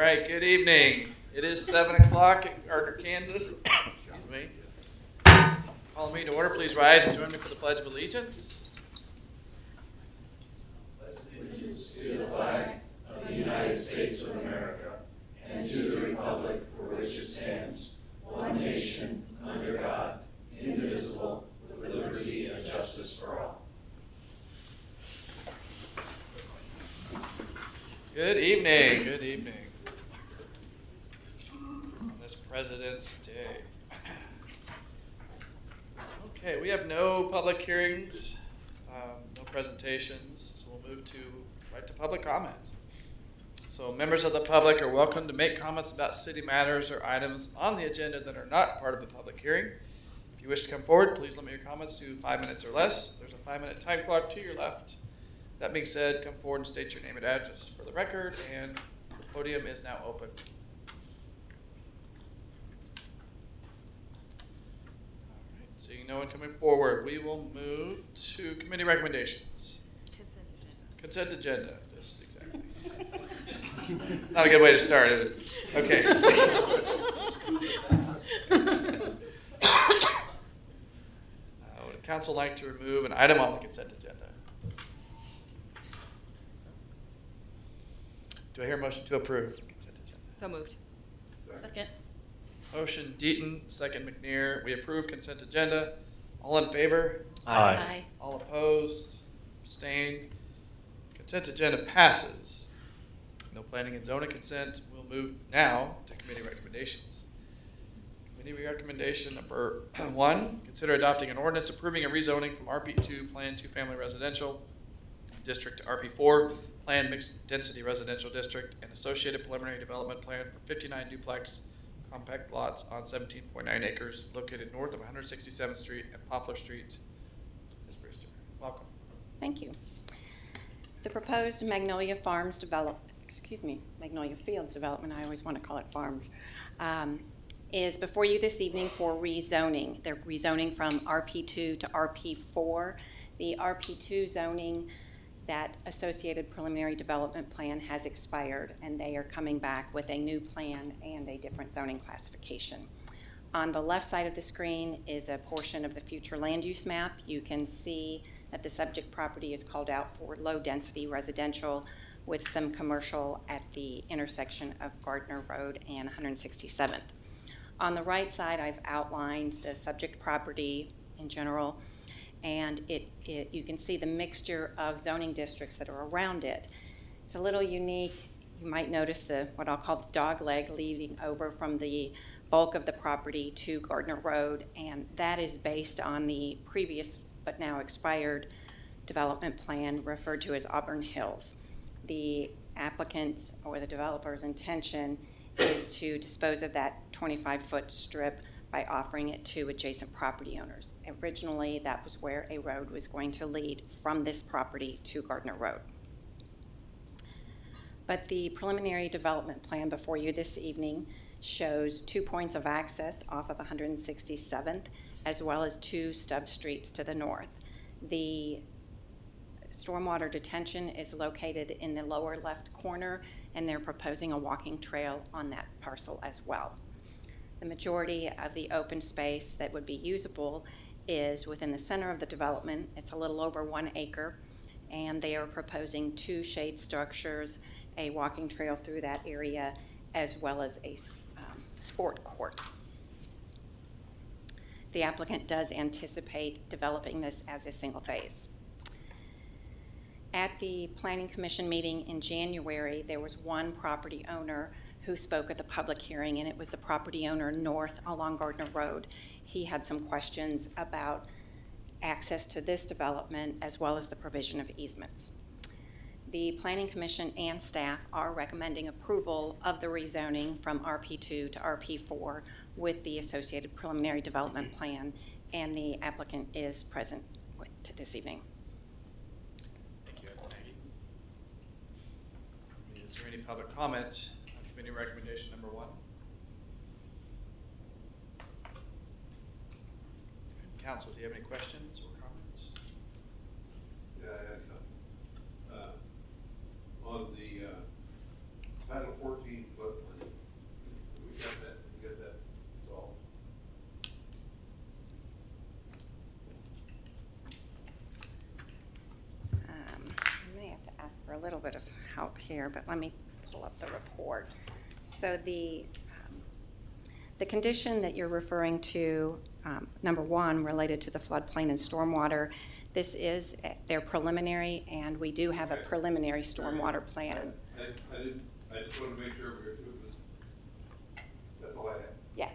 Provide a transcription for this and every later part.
right, good evening. It is 7 o'clock in Gardner, Kansas. Excuse me. Call the meeting to order. Please rise and join me for the Pledge of Allegiance. Allegiance to the flag of the United States of America and to the republic for which it stands, one nation, under God, indivisible, with liberty and justice for all. Good evening. Good evening. On this President's Day. Okay, we have no public hearings, no presentations, so we'll move right to public comment. So members of the public are welcome to make comments about city matters or items on the agenda that are not part of the public hearing. If you wish to come forward, please limit your comments to 5 minutes or less. There's a 5-minute time clock to your left. That being said, come forward and state your name and address for the record, and the podium is now open. All right, seeing no one coming forward, we will move to committee recommendations. Consent agenda, just exactly. Not a good way to start, is it? Okay. Would the council like to remove an item on the consent agenda? Do I hear a motion to approve consent agenda? So moved. Second. Motion Deaton, second McNear. We approve consent agenda. All in favor? Aye. All opposed? Abstained? Consent agenda passes. No planning and zoning consent. We'll move now to committee recommendations. Committee recommendation number 1, consider adopting an ordinance approving a rezoning from RP2 Plan 2-Family Residential District to RP4 Plan Mixed Density Residential District and associated preliminary development plan for 59 duplex compact lots on 17.9 acres located north of 167th Street and Poplar Street. Ms. Brewster, welcome. Thank you. The proposed Magnolia Fields development, I always want to call it farms, is before you this evening for rezoning. They're rezoning from RP2 to RP4. The RP2 zoning, that associated preliminary development plan has expired, and they are coming back with a new plan and a different zoning classification. On the left side of the screen is a portion of the future land use map. You can see that the subject property is called out for low-density residential with some commercial at the intersection of Gardner Road and 167th. On the right side, I've outlined the subject property in general, and you can see the mixture of zoning districts that are around it. It's a little unique. You might notice what I'll call the dog leg leading over from the bulk of the property to Gardner Road, and that is based on the previous but now expired development plan referred to as Auburn Hills. The applicant's or the developer's intention is to dispose of that 25-foot strip by offering it to adjacent property owners. Originally, that was where a road was going to lead from this property to Gardner Road. But the preliminary development plan before you this evening shows 2 points of access off of 167th, as well as 2 stub streets to the north. The stormwater detention is located in the lower left corner, and they're proposing a walking trail on that parcel as well. The majority of the open space that would be usable is within the center of the development. It's a little over 1 acre, and they are proposing 2 shade structures, a walking trail through that area, as well as a sport court. The applicant does anticipate developing this as a single phase. At the Planning Commission meeting in January, there was one property owner who spoke at the public hearing, and it was the property owner north along Gardner Road. He had some questions about access to this development as well as the provision of easements. The Planning Commission and staff are recommending approval of the rezoning from RP2 to RP4 with the associated preliminary development plan, and the applicant is present this evening. Thank you, Maggie. Is there any public comment on committee recommendation number 1? Council, do you have any questions or comments? Yeah, I had some. On the Title 14 foot little bit of help here, but let me pull up the report. So the condition that you're referring to, number one, related to the floodplain and stormwater, this is their preliminary, and we do have a preliminary stormwater plan. I just want to make sure it was, that's all I had. Yeah.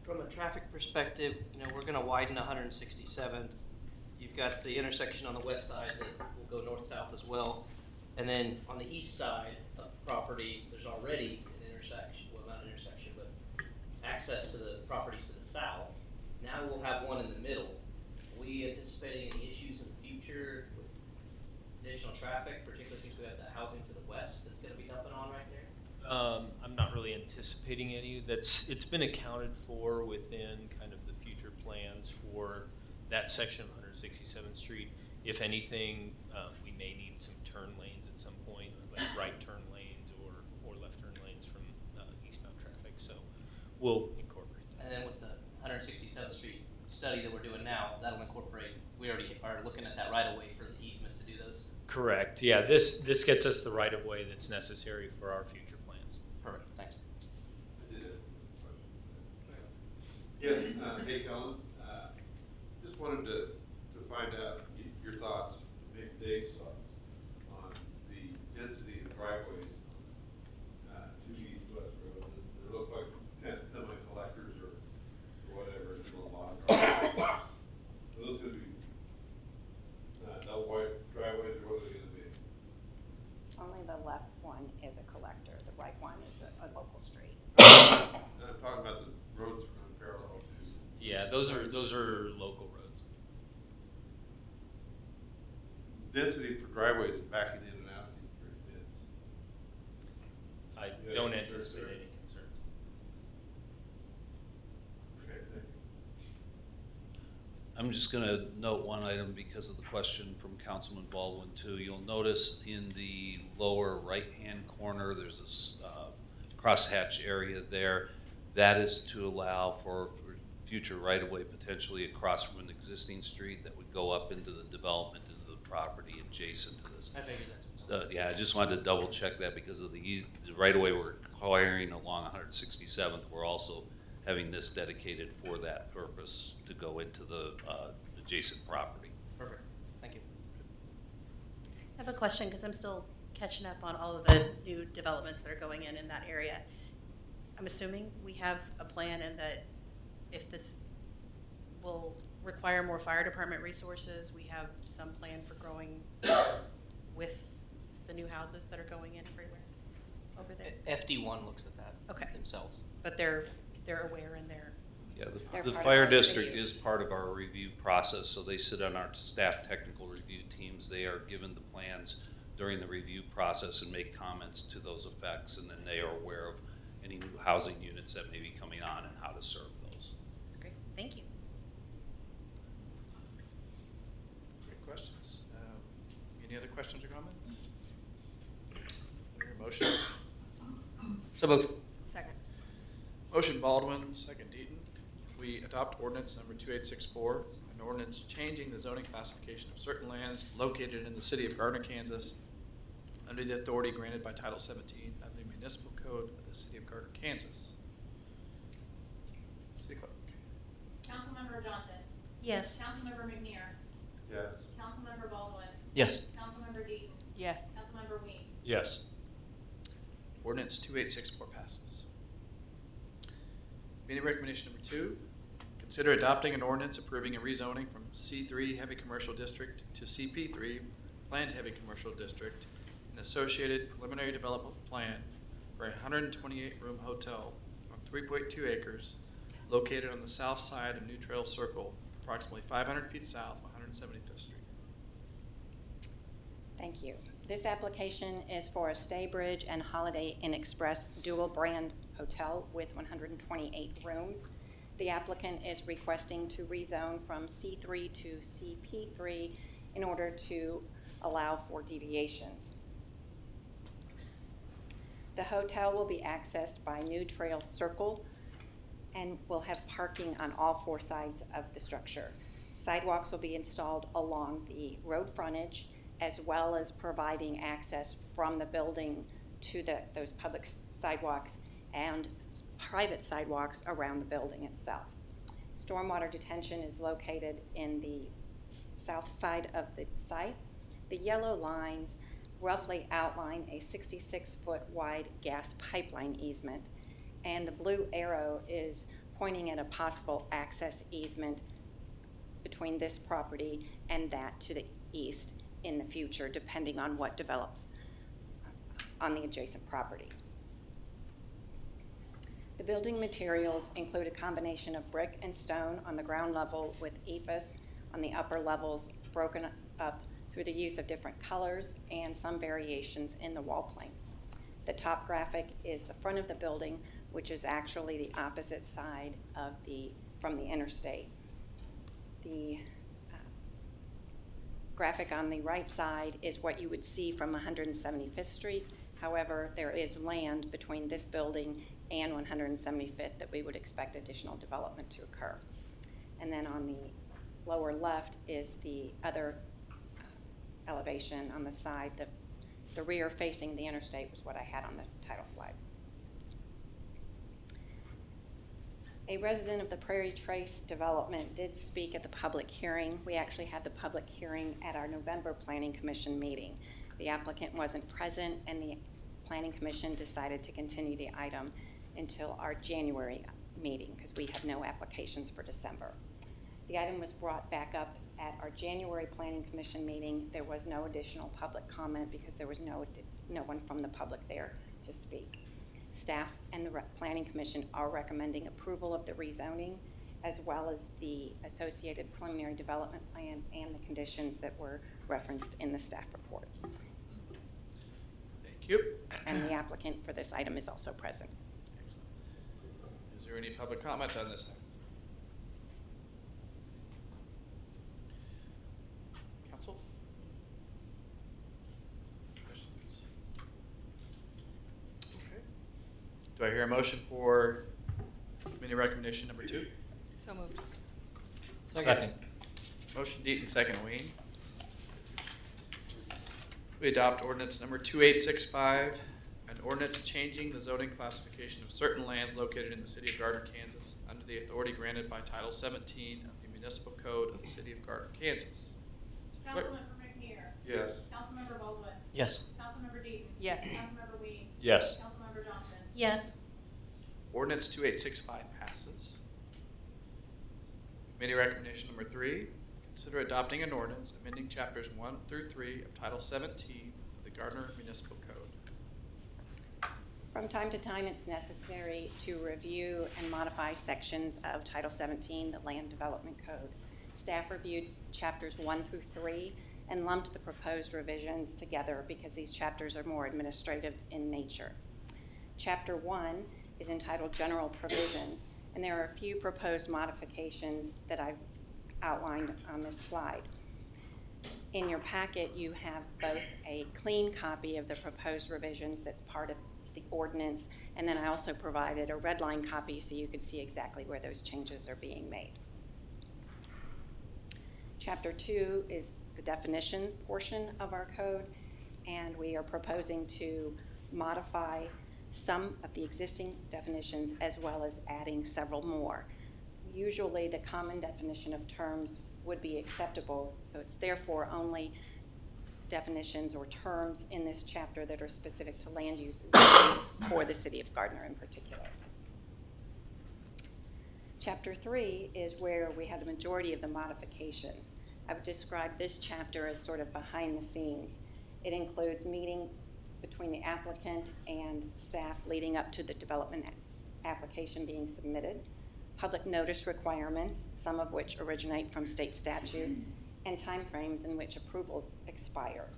From a traffic perspective, we're going to widen 167th. You've got the intersection on the west side that will go north-south as well. And then on the east side of the property, there's already an intersection, well, not an intersection, but access to the properties to the south. Now we'll have one in the middle. Are we anticipating any issues in the future with additional traffic, particularly since we have the housing to the west that's going to be dumping on right there? I'm not really anticipating any. It's been accounted for within kind of the future plans for that section of 167th Street. If anything, we may need some turn lanes at some point, like right turn lanes or left turn lanes from eastbound traffic. So we'll incorporate that. And then with the 167th Street study that we're doing now, that'll incorporate, we already are looking at that right away for the easement to do those. Correct. Yeah, this gets us the right of way that's necessary for our future plans. Perfect, thanks. I did have a question. Yes, hey, Colin. Just wanted to find out your thoughts, maybe Dave's thoughts, on the density of driveways on 2 East-West Road. They look like kind of semi-collectors or whatever. There's a lot of driveways. Are those going to be double wide driveways, or what are they going to be? Only the left one is a collector. The right one is a local street. I'm talking about the roads that run parallel to. Yeah, those are local roads. Density for driveways and backing in and out seems pretty dense. I Yeah, don't sure, anticipate sure. any concerns. Okay, thank you. I'm just going to note one item because of the question from Councilman Baldwin too. You'll notice in the lower right-hand corner, there's this crosshatch area there. That is to allow for future right-of-way potentially across from an existing street that would go up into the development into the property adjacent to this. I figured that's Yeah, I just wanted to double check that because of the right-of-way we're acquiring along 167th. We're also having this dedicated for that purpose to go into the adjacent property. perfect. Thank you. I have a question because I'm still catching up on all of the new developments that are going in that area. I'm assuming we have a plan and that if this will require more fire department resources, we have some plan for growing with the new houses that are going in everywhere over there. FD1 looks at that Okay. themselves. But they're aware and they're, Yeah, They're the part of fire our district review. is part of our review process, so they sit on our staff technical review teams. They are given the plans during the review process and make comments to those effects, and then they are aware of any new housing units that may be coming on and how to serve those. great, thank you. Great questions. Any other questions or comments? Motion. So moved. Second. Motion Baldwin, second Deaton. We adopt ordinance number 2864, an ordinance changing the zoning classification of certain lands located in the city of Gardner, Kansas, under the authority granted by Title 17 of the Municipal Code of the city of Gardner, Kansas. City Clerk. Councilmember Johnson. Yes. Councilmember McNear. Yes. Councilmember Baldwin. Yes. Councilmember Deaton. Yes. Councilmember Ween. Yes. Ordinance 2864 passes. Committee recommendation number 2, consider adopting an ordinance approving a rezoning from C3 Heavy Commercial District to CP3 Planned Heavy Commercial District and associated preliminary development plan for a 128-room hotel on 3.2 acres located on the south side of New Trail Circle, approximately 500 feet south of 175th Street. Thank you. This application is for a Staybridge and Holiday Inn Express dual brand hotel with 128 rooms. The applicant is requesting to rezone from C3 to CP3 in order to allow for deviations. The hotel will be accessed by New Trail Circle and will have parking on all 4 sides of the structure. Sidewalks will be installed along the road frontage, as well as providing access from the building to those public sidewalks and private sidewalks around the building itself. Stormwater detention is located in the south side of the site. The yellow lines roughly outline a 66-foot wide gas pipeline easement, and the blue arrow is pointing at a possible access easement between this property and that to the east in the future, depending on what develops on the adjacent property. The building materials include a combination of brick and stone on the ground level with ephes on the upper levels, broken up through the use of different colors and some variations in the wall planes. The top graphic is the front of the building, which is actually the opposite side of from the interstate. The graphic on the right side is what you would see from 175th Street. However, there is land between this building and 175th that we would expect additional development to occur. And then on the lower left is the other elevation on the side. The rear facing the interstate was what I had on the title slide. A resident of the Prairie Trace development did speak at the public hearing. We actually had the public hearing at our November Planning Commission meeting. The applicant wasn't present, and the Planning Commission decided to continue the item until our January meeting because we have no applications for December. The item was brought back up at our January Planning Commission meeting. There was no additional public comment because there was no one from the public there to speak. Staff and the Planning Commission are recommending approval of the rezoning as well as the associated preliminary development plan and the conditions that were referenced in the staff report. Thank you. And the applicant for this item is also present. Is there any public comment on this item? Council? Questions? Okay. Do I hear a motion for committee recommendation number 2? So moved. Second. Motion Deaton, second Ween. We adopt ordinance number 2865, an ordinance changing the zoning classification of certain lands located in the city of Gardner, Kansas, under the authority granted by Title 17 of the Municipal Code of the city of Gardner, Kansas. Councilmember McNear. Yes. Councilmember Baldwin. Yes. Councilmember Deaton. Yes. Councilmember Ween. Yes. Councilmember Johnson. Yes. Ordinance 2865 passes. Committee recommendation number 3, consider adopting an ordinance amending chapters 1 through 3 of Title 17 of the Gardner Municipal Code. From time to time, it's necessary to review and modify sections of Title 17, the Land Development Code. Staff reviewed chapters 1 through 3 and lumped the proposed revisions together because these chapters are more administrative in nature. Chapter 1 is entitled General Provisions, and there are a few proposed modifications that I've outlined on this slide. In your packet, you have both a clean copy of the proposed revisions that's part of the ordinance, and then I also provided a red line copy so you could see exactly where those changes are being made. Chapter 2 is the definitions portion of our code, and we are proposing to modify some of the existing definitions as well as adding several more. Usually the common definition of terms would be acceptable, so it's therefore only definitions or terms in this chapter that are specific to land uses for the city of Gardner in particular. Chapter 3 is where we have the majority of the modifications. I would describe this chapter as sort of behind the scenes. It includes meetings between the applicant and staff leading up to the development application being submitted, public notice requirements, some of which originate from state statute, and timeframes in which approvals expire.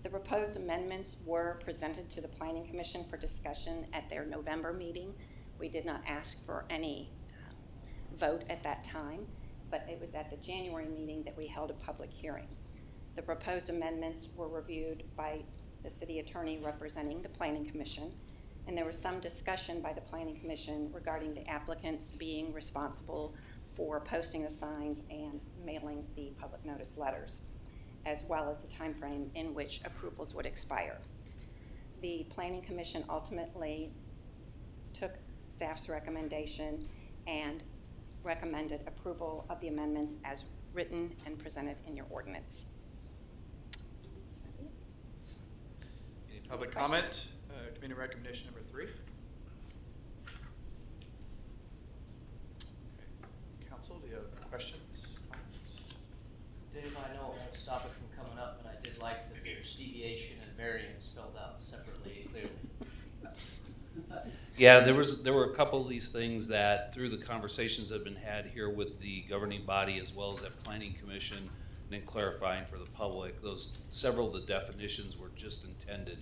The proposed amendments were presented to the Planning Commission for discussion at their November meeting. We did not ask for any vote at that time, but it was at the January meeting that we held a public hearing. The proposed amendments were reviewed by the city attorney representing the Planning Commission, And there was some discussion by the Planning Commission regarding the applicants being responsible for posting the signs and mailing the public notice letters, as well as the time frame in which approvals would expire. The Planning Commission ultimately took staff's recommendation and recommended approval of the amendments as written and presented in your ordinance. Any public comment? Committee recommendation number 3. Okay. Council, do you have questions? Dave, I know it won't stop it from coming up, but I did like that there's deviation and variance spelled out separately, clearly. Yeah, there were a couple of these things that through the conversations that have been had here with the governing body as well as that planning commission and in clarifying for the public, several of the definitions were just intended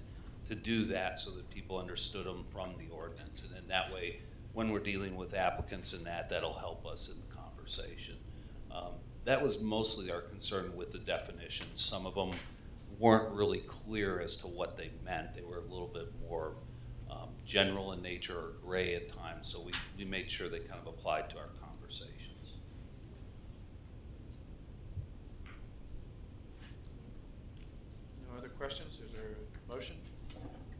to do that so that people understood them from the ordinance. And then that way, when we're dealing with applicants and that'll help us in the conversation. That was mostly our concern with the definitions. Some of them weren't really clear as to what they meant. They were a little bit more general in nature or gray at times, so we made sure they kind of applied to our conversations. No other questions? Is there a motion?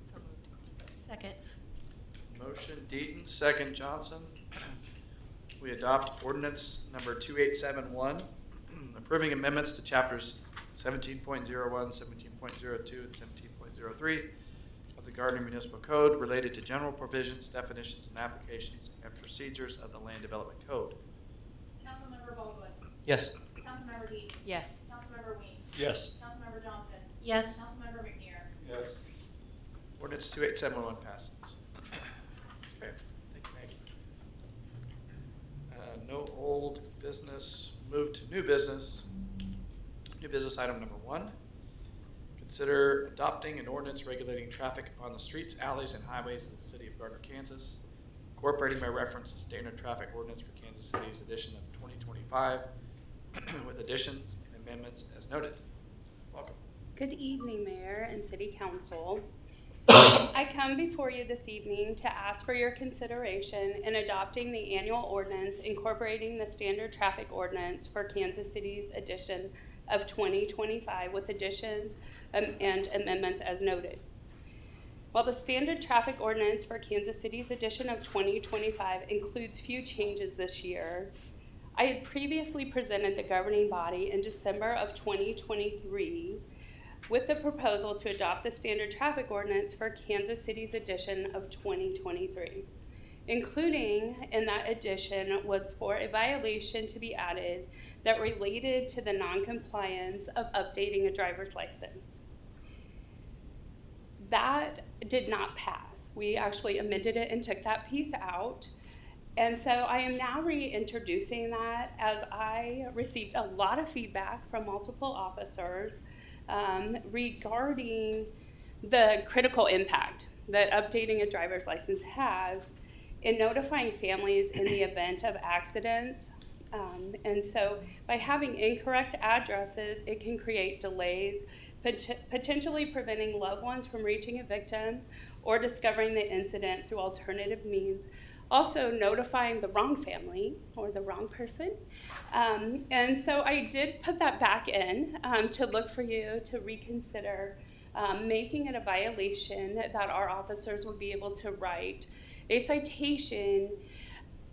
So moved. Second. Motion Deaton, second Johnson. We adopt ordinance number 2871, approving amendments to chapters 17.01, 17.02, and 17.03 of the Gardner Municipal Code related to general provisions, definitions, and applications and procedures of the Land Development Code. Councilmember Baldwin. Yes. Councilmember Dean. Yes. Councilmember Wing. Yes. Councilmember Johnson. Yes. Councilmember McNair. Yes. Ordinance 2871 passes. Okay, thank you, Maggie. No old business. Move to new business. New business item number 1. Consider adopting an ordinance regulating traffic upon the streets, alleys, and highways of the city of Gardner, Kansas, incorporating by reference the standard traffic ordinance for Kansas City's edition of 2025 with additions and amendments as noted. Welcome. Good evening, Mayor and City Council. I come before you this evening to ask for your consideration in adopting the annual ordinance incorporating the standard traffic ordinance for Kansas City's edition of 2025 with additions and amendments as noted. While the standard traffic ordinance for Kansas City's edition of 2025 includes few changes this year, I had previously presented the governing body in December of 2023 with the proposal to adopt the standard traffic ordinance for Kansas City's edition of 2023. Including in that edition was for a violation to be added that related to the noncompliance of updating a driver's license. That did not pass. We actually amended it and took that piece out. And so I am now reintroducing that as I received a lot of feedback from multiple officers regarding the critical impact that updating a driver's license has in notifying families in the event of accidents. And so by having incorrect addresses, it can create delays, potentially preventing loved ones from reaching a victim or discovering the incident through alternative means. Also notifying the wrong family or the wrong person. And so I did put that back in to look for you to reconsider making it a violation that our officers would be able to write a citation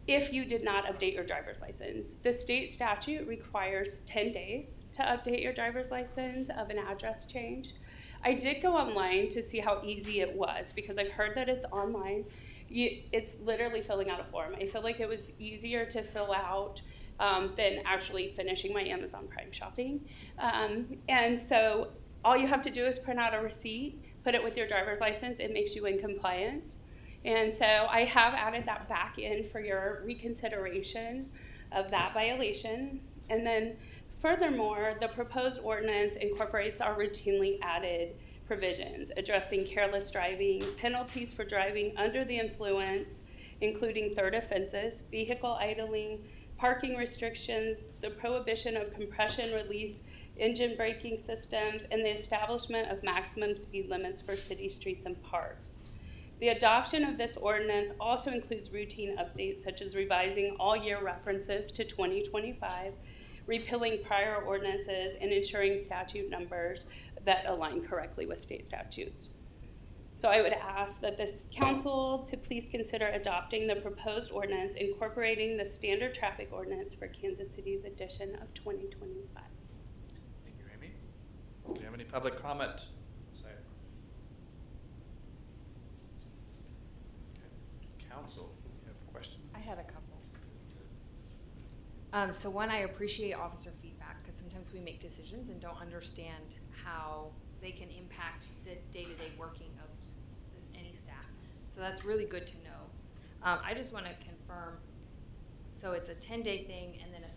if you did not update your driver's license. The state statute requires 10 days to update your driver's license of an address change. I did go online to see how easy it was because I've heard that it's online. It's literally filling out a form. I feel like it was easier to fill out than actually finishing my Amazon Prime shopping. And so all you have to do is print out a receipt, put it with your driver's license, it makes you in compliance. And so I have added that back in for your reconsideration of that violation. And then furthermore, the proposed ordinance incorporates our routinely added provisions addressing careless driving, penalties for driving under the influence, including third offenses, vehicle idling, parking restrictions, the prohibition of compression release, engine braking systems, and the establishment of maximum speed limits for city streets and parks. The adoption of this ordinance also includes routine updates such as revising all year references to 2025, repealing prior ordinances, and ensuring statute numbers that align correctly with state statutes. So I would ask that this council to please consider adopting the proposed ordinance incorporating the standard traffic ordinance for Kansas City's edition of 2025. Thank you, Amy. Do you have any public comment? Okay. Council, you have a question? I had a couple. So one, I appreciate officer feedback because sometimes we make decisions and don't understand how they can impact the day-to-day working of any staff. So that's really good to know. I just want to confirm, so it's a 10-day thing and then a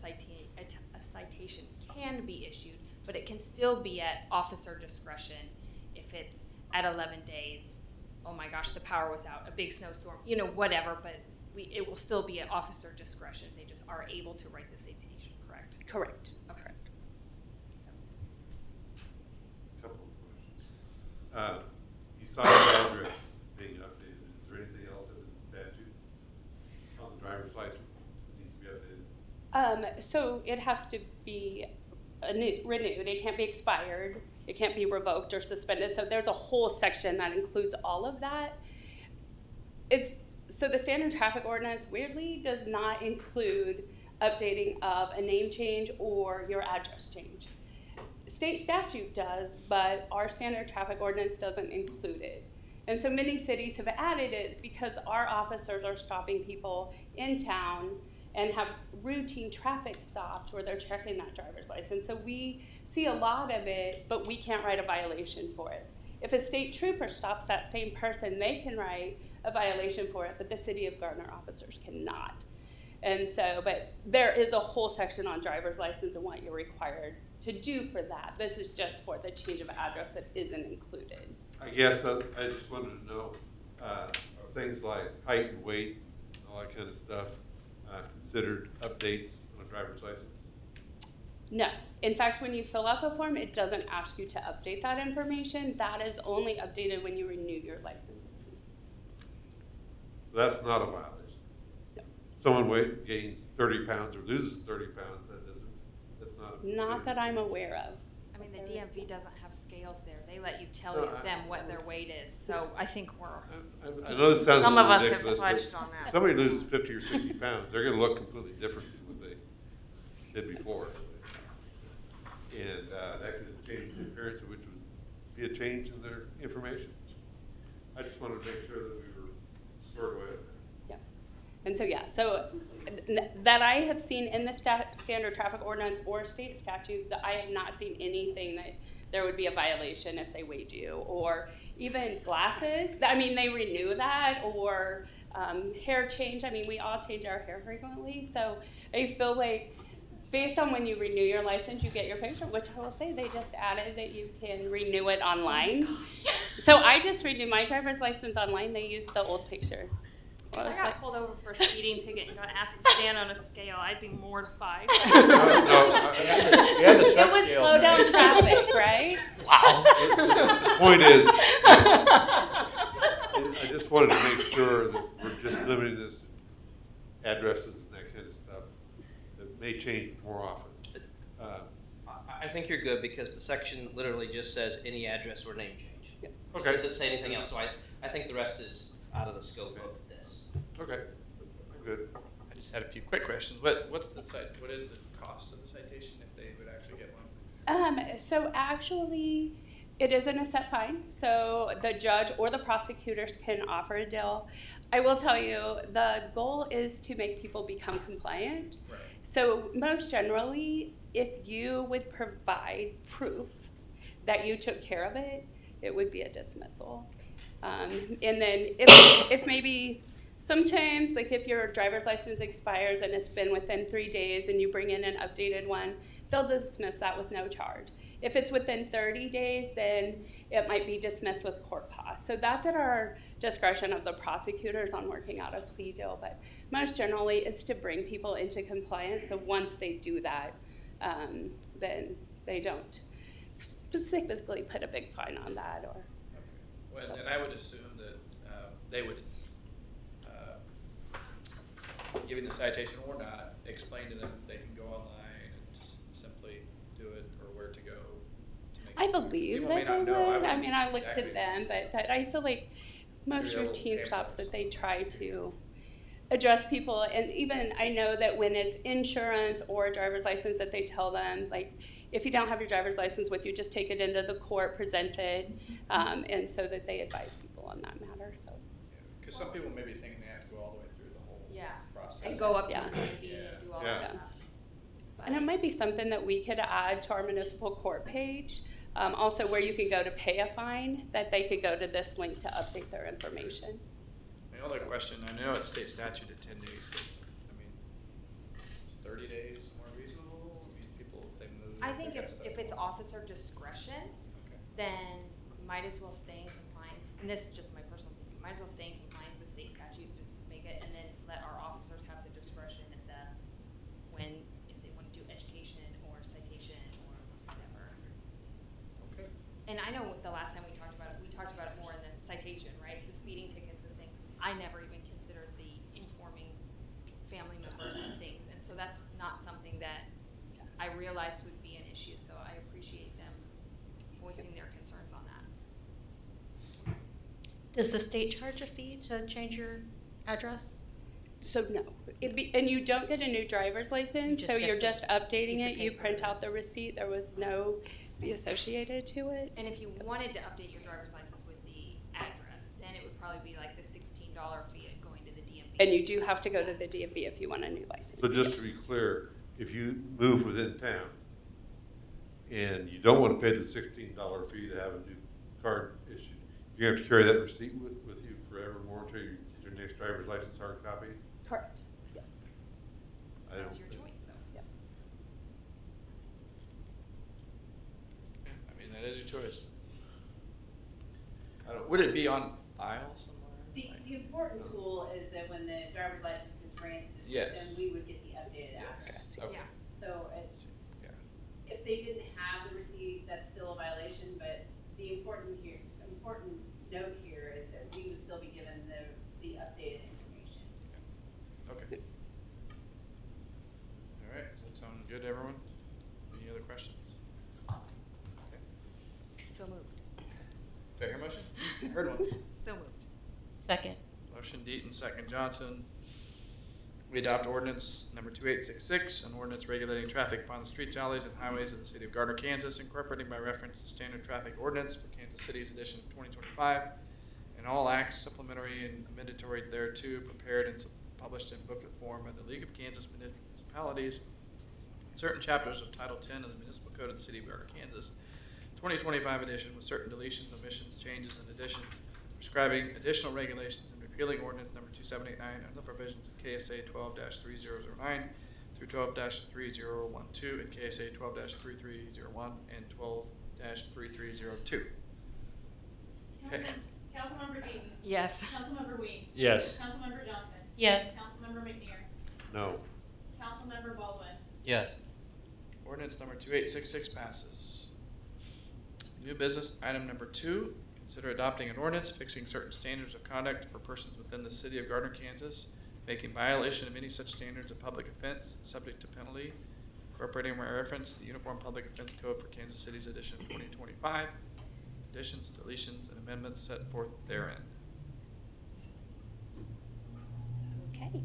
citation can be issued, but it can still be at officer discretion if it's at 11 days, oh my gosh, the power was out, a big snowstorm, you know, whatever, but it will still be at officer discretion. They just are able to write the citation, correct? Correct. Okay. Correct. Couple of questions. You saw the address being updated. Is there anything else in the statute on the driver's license that needs to be updated? So it has to be renewed. It can't be expired. It can't be revoked or suspended. So there's a whole section that includes all of that. So the standard traffic ordinance weirdly does not include updating of a name change or your address change. State statute does, but our standard traffic ordinance doesn't include it. And so many cities have added it because our officers are stopping people in town and have routine traffic stops where they're checking that driver's license. So we see a lot of it, but we can't write a violation for it. If a state trooper stops that same person, they can write a violation for it, but the city of Gardner officers cannot. And so, but there is a whole section on driver's license and what you're required to do for that. This is just for the change of address that isn't included. I guess I just wanted to know, are things like height and weight, and all that kind of stuff, considered updates on a driver's license? No. In fact, when you fill out the form, it doesn't ask you to update that information. That is only updated when you renew your license. So that's not a violation. No. Someone gains 30 pounds or loses 30 pounds, that's not. Not that I'm aware of. I mean, the DMV doesn't have scales there. They let you tell No, them what their weight is. So I think I know this sounds a some of little us have ridiculous, fudged but on that. if somebody loses 50 or 60 pounds, they're gonna look completely different than what they did before. And that could change the appearance, which would be a change in their information. I just wanted to make sure that we were squared away with that. And so, yeah, so that I have seen in the standard traffic ordinance or state statute, that I have not seen anything that there would be a violation if they weighed you, or even glasses. I mean, they renew that, or hair change. I mean, we all change our hair frequently. So I feel like based on when you renew your license, you get your picture, which I will say they just added that you can renew it online. So I just renewed my driver's license online. They used the old picture. If I got pulled over for a speeding ticket and got asked to stand on a scale, I'd be mortified. You had the It truck would scales, slow down right? traffic, right? The point is, I just wanted to make sure that we're just limiting this to addresses and that kind of stuff that may change more often. I think you're good because the section literally just says any address or name change. It Okay. doesn't say anything else, so I think the rest is out of the scope of this. Okay, good. I just had a few quick questions. What is the cost of the citation if they would actually get one? So actually, it isn't a set fine. So the judge or the prosecutors can offer a deal. I will tell you, the goal is to make people become compliant. Right. So most generally, if you would provide proof that you took care of it, it would be a dismissal. And then if maybe sometimes, like if your driver's license expires and it's been within 3 days and you bring in an updated one, they'll dismiss that with no charge. If it's within 30 days, then it might be dismissed with court costs. So that's at our discretion of the prosecutors on working out a plea deal. But most generally, it's to bring people into compliance. So once they do that, then they don't specifically put a big fine on that. Or Okay. Well, and I would assume that they would, giving the citation or not, explain to them they can go online and just simply do it, or where to go to make I it. believe People may that they not know. would. I wouldn't mean, I looked exactly- at them, but that I feel like most Maybe a little routine stops handcuffs. that they try to address people, and even I know that when it's insurance or a driver's license, that they tell them, like, if you don't have your driver's license with you, just take it into the court, present it, and so that they advise people on that matter. So Because some people may be thinking they have to go all the way through the whole Yeah. process. And go up to Yeah. the DMV and do all Yeah. that stuff. And it might be something that we could add to our municipal court page, also where you can go to pay a fine, that they could go to this link to update their information. My other question, I know it's state statute at 10 days, but, I mean, is 30 days more reasonable? I mean, people, if they move. I they think got if stuff it's going. officer discretion, Okay. then might as well stay in compliance, and this is just my personal opinion, might as well stay in compliance with state statute, just make it, and then let our officers have the discretion at when, if they wanna do education or citation or whatever. Okay. And I know the last time we talked about it more in the citation, right, the speeding tickets and things, I never even considered the informing family members of things, and so that's not something that I realized would be an issue, so I appreciate them voicing their concerns on that. Does the state charge a fee to change your address? So no, and you don't get a new driver's license, just so get you're the just updating piece of it, you paper. print out the receipt, there was no fee associated to it. And if you wanted to update your driver's license with the address, then it would probably be like the $16 fee at going to the DMV. And you do have to go to the DMV if you want a new license. So just to be clear, if you move within town and you don't want to pay the $16 fee to have a new card issued, you have to carry that receipt with you forevermore until you get your next driver's license hard copy? Correct, yes. I don't That's your think- choice, though. Yep. Yeah, I mean, that is your choice. I don't. Would it be on file somewhere? The important tool is that when the driver's license is ran through the Yes. system, we would get the updated Yes. address. Okay. Yeah. So it's, Yeah. if they didn't have the receipt, that's still a violation, but the important note here is that we would still be given the updated information. Okay. All right, does that sound good to everyone? Any other questions? Okay. So moved. Do I hear a motion? Heard one. So moved. Second. Motion Deaton, second Johnson. We adopt ordinance number 2866, an ordinance regulating traffic upon the streets, alleys, and highways of the city of Gardner, Kansas, incorporating by reference the standard traffic ordinance for Kansas City's edition of 2025, and all acts supplementary and amendatory thereto, prepared and published in booklet form by the League of Kansas Municipalities, certain chapters of Title 10 of the Municipal Code of the City of Gardner, Kansas, 2025 edition, with certain deletions, omissions, changes, and additions, prescribing additional regulations and repealing ordinance number 2789 under the provisions of KSA 12-3009 through 12-3012 and KSA 12-3301 and 12-3302. Okay. Councilmember Deaton. Yes. Councilmember Ween. Yes. Councilmember Johnson. Yes. Councilmember McNair. No. Councilmember Baldwin. Yes. Ordinance number 2866 passes. New business item number 2, consider adopting an ordinance fixing certain standards of conduct for persons within the city of Gardner, Kansas, making violation of any such standards a public offense, subject to penalty, incorporating by reference the Uniform Public Offense Code for Kansas City's edition of 2025, additions, deletions, and amendments set forth therein. Okay,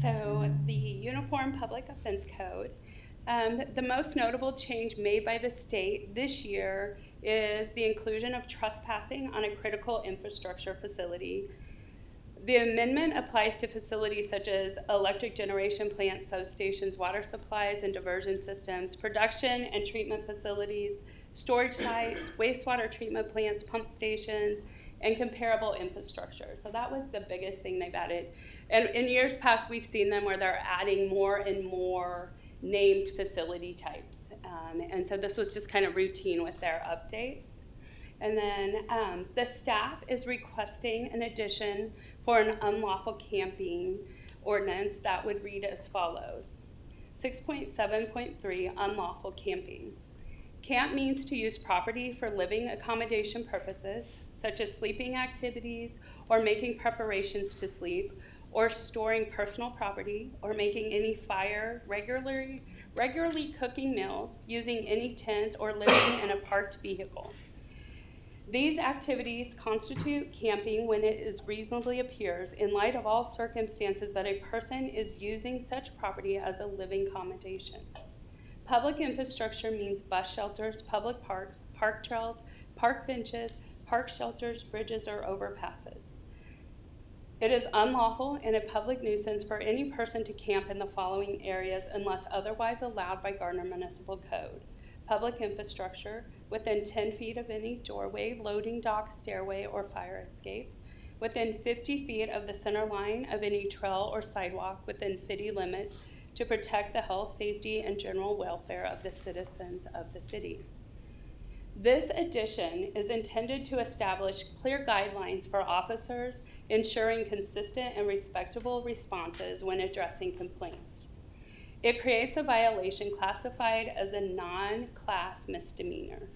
so the Uniform Public Offense Code, the most notable change made by the state this year is the inclusion of trespassing on a critical infrastructure facility. The amendment applies to facilities such as electric generation plants, substations, water supplies and diversion systems, production and treatment facilities, storage sites, wastewater treatment plants, pump stations, and comparable infrastructure. So that was the biggest thing they've added. And in years past, we've seen them where they're adding more and more named facility types. And so this was just kind of routine with their updates. And then the staff is requesting an addition for an unlawful camping ordinance that would read as follows. 6.7.3 unlawful camping. Camp means to use property for living accommodation purposes, such as sleeping activities or making preparations to sleep, or storing personal property, or making any fire, regularly cooking meals, using any tents, or living in a parked vehicle. These activities constitute camping when it is reasonably appears, in light of all circumstances, that a person is using such property as a living accommodation. Public infrastructure means bus shelters, public parks, park trails, park benches, park shelters, bridges, or overpasses. It is unlawful and a public nuisance for any person to camp in the following areas unless otherwise allowed by Gardner Municipal Code. Public infrastructure within 10 feet of any doorway, loading dock, stairway, or fire escape, within 50 feet of the center line of any trail or sidewalk within city limits to protect the health, safety, and general welfare of the citizens of the city. This addition is intended to establish clear guidelines for officers, ensuring consistent and respectable responses when addressing complaints. It creates a violation classified as a non-class misdemeanor,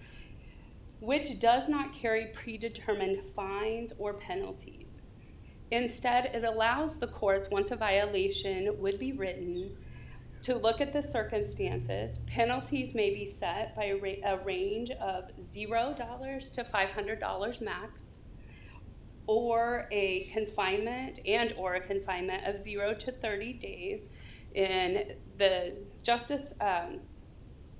which does not carry predetermined fines or penalties. Instead, it allows the courts, once a violation would be written, to look at the circumstances. Penalties may be set by a range of $0 to $500 max, or a confinement of 0 to 30 days in the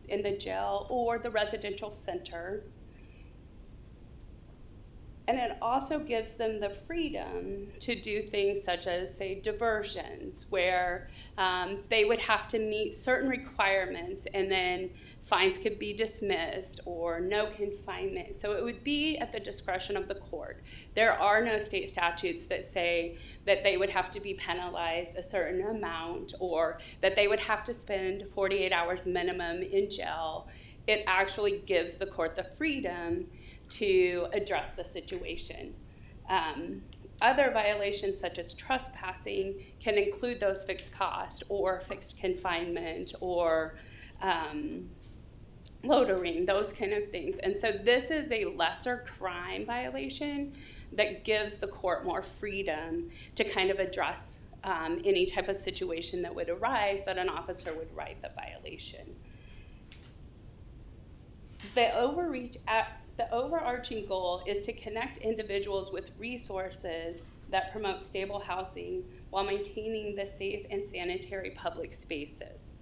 in the jail or the residential center. And it also gives them the freedom to do things such as, say, diversions, where they would have to meet certain requirements and then fines could be dismissed, or no confinement. So it would be at the discretion of the court. There are no state statutes that say that they would have to be penalized a certain amount, or that they would have to spend 48 hours minimum in jail. It actually gives the court the freedom to address the situation. Other violations, such as trespassing, can include those fixed costs or fixed confinement or loitering, those kind of things. And so this is a lesser crime violation that gives the court more freedom to kind of address any type of situation that would arise that an officer would write the violation. The overarching goal is to connect individuals with resources that promote stable housing while maintaining the safe and sanitary public spaces.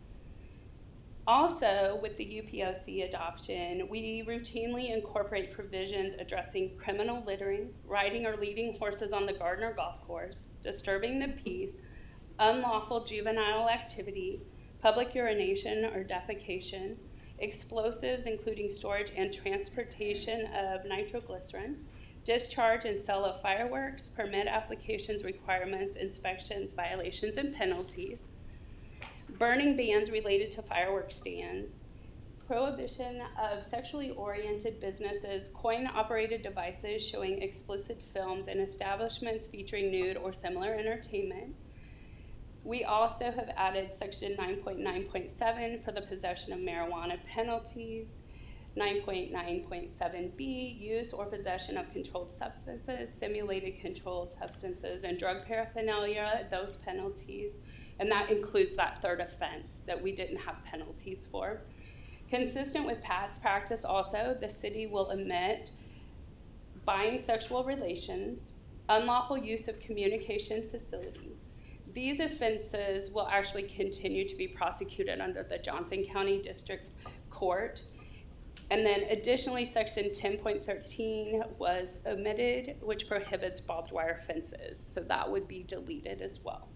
Also, with the UPOC adoption, we routinely incorporate provisions addressing criminal littering, riding or leading horses on the Gardner golf course, disturbing the peace, unlawful juvenile activity, public urination or defecation, explosives including storage and transportation of nitroglycerin, discharge and sale of fireworks, permit applications, requirements, inspections, violations, and penalties, burning bans related to fireworks stands, prohibition of sexually oriented businesses, coin-operated devices showing explicit films in establishments featuring nude or similar entertainment. We also have added section 9.9.7 for the possession of marijuana penalties, 9.9.7b, use or possession of controlled substances, simulated controlled substances, and drug paraphernalia, those penalties, and that includes that third offense that we didn't have penalties for. Consistent with past practice also, the city will omit buying sexual relations, unlawful use of communication facility. These offenses will actually continue to be prosecuted under the Johnson County District Court. And then additionally, section 10.13 was omitted, which prohibits barbed wire fences. So that would be deleted as well.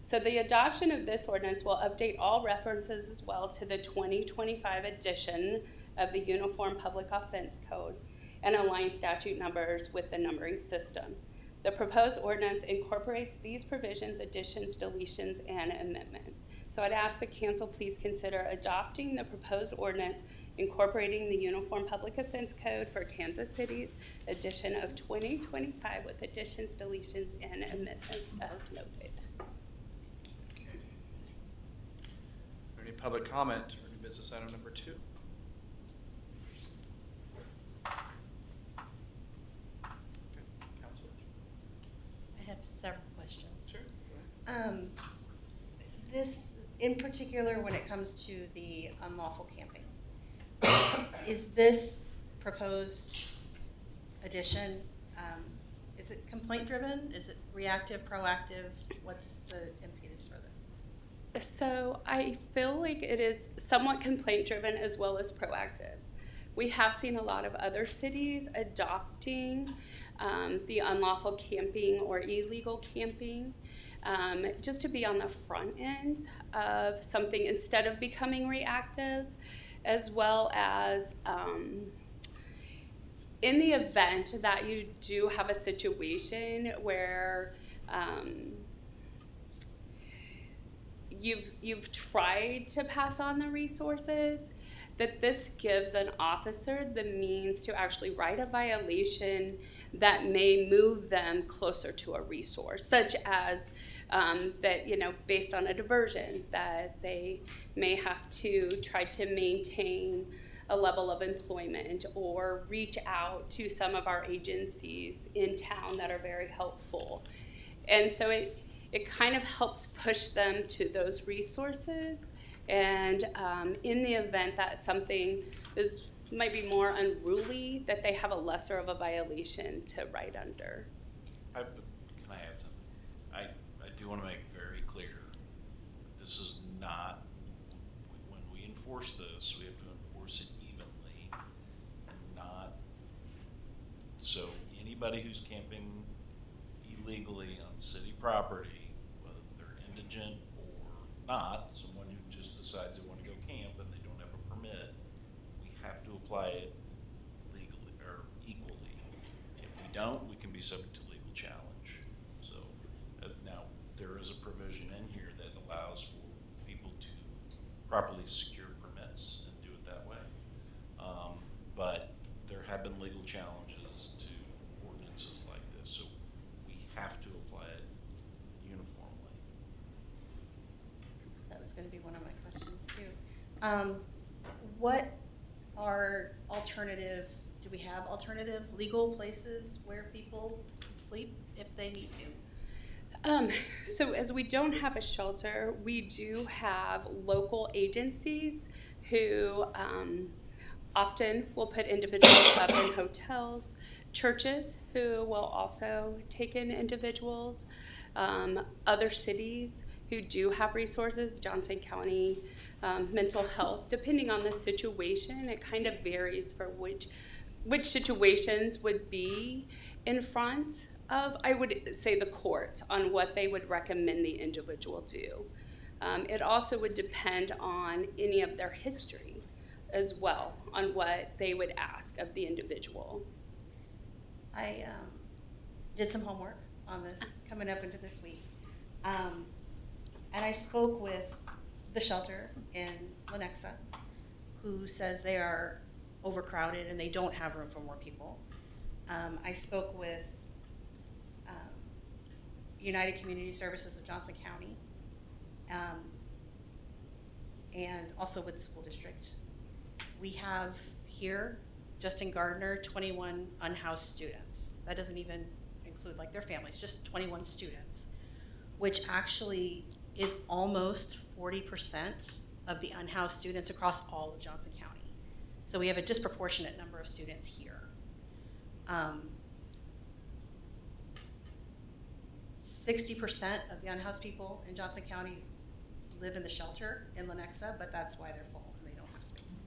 So the adoption of this ordinance will update all references as well to the 2025 edition of the Uniform Public Offense Code and align statute numbers with the numbering system. The proposed ordinance incorporates these provisions, additions, deletions, and amendments. So I'd ask the council please consider adopting the proposed ordinance incorporating the Uniform Public Offense Code for Kansas City's edition of 2025 with additions, deletions, and amendments as noted. Any public comment for new business item number 2? This, in particular, when it comes to the unlawful camping, is this proposed addition, is it complaint-driven? Is it reactive, proactive? What's the impetus for this? So I feel like it is somewhat complaint-driven as well as proactive. We have seen a lot of other cities adopting the unlawful camping or illegal camping just to be on the front end of something instead of becoming reactive, as well as in the event that you do have a situation where you've tried to pass on the resources, that this gives an officer the means to actually write a violation that may move them closer to a resource, such as that, based on a diversion, that they may have to try to maintain a level of employment or reach out to some of our agencies in town that are very helpful. And so it kind of helps push them to those resources. And in the event that something might be more unruly, that they have a lesser of a violation to write under. Can I add something? I do want to make very clear, this is not, when we enforce this, we have to enforce it evenly and not, so anybody who's camping illegally on city property, whether they're indigent or not, someone who just decides they want to go camp and they don't have a permit, we have to apply it legally or equally. If we don't, we can be subject to legal challenge. So now there is a provision in here that allows for people to properly secure permits and do it that way. But there have been legal challenges to ordinances like this, so we have to apply it uniformly. That was going to be one of my questions too. What are do we have alternative legal places where people can sleep if they need to? So as we don't have a shelter, we do have local agencies who often will put individuals up in hotels, churches who will also take in individuals, other cities who do have resources, Johnson County mental health. Depending on the situation, it kind of varies for which situations would be in front of, I would say, the court on what they would recommend the individual do. It also would depend on any of their history as well, on what they would ask of the individual. I did some homework on this coming up into this week. And I spoke with the shelter in Lenexa, who says they are overcrowded and they don't have room for more people. I spoke with United Community Services of Johnson County, and also with the school district. We have here, just in Gardner, 21 unhoused students. That doesn't even include like their families, just 21 students, which actually is almost 40% of the unhoused students across all of Johnson County. So we have a disproportionate number of students here. 60% of the unhoused people in Johnson County live in the shelter in Lenexa, but that's why they're full and they don't have space.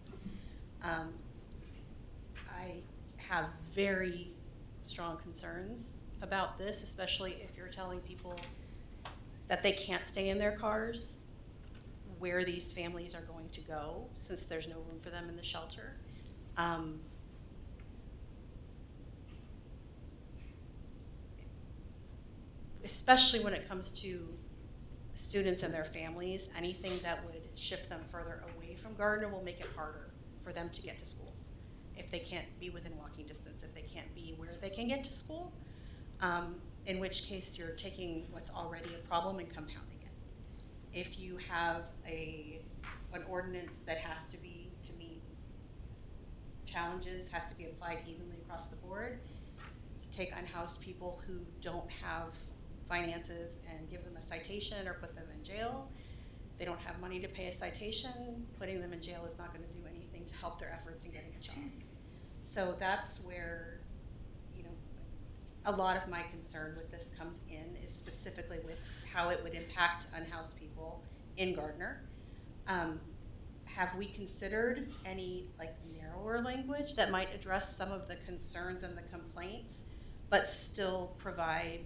I have very strong concerns about this, especially if you're telling people that they can't stay in their cars, where these families are going to go since there's no room for them in the shelter. Especially when it comes to students and their families, anything that would shift them further away from Gardner will make it harder for them to get to school. If they can't be within walking distance, if they can't be where they can get to school, in which case you're taking what's already a problem and compounding it. If you have an ordinance that has to be, to meet challenges, has to be applied evenly across the board, take unhoused people who don't have finances and give them a citation or put them in jail. They don't have money to pay a citation. Putting them in jail is not going to do anything to help their efforts in getting a job. So that's where, you know, a lot of my concern with this comes in, is specifically with how it would impact unhoused people in Gardner. Have we considered any like narrower language that might address some of the concerns and the complaints, but still provide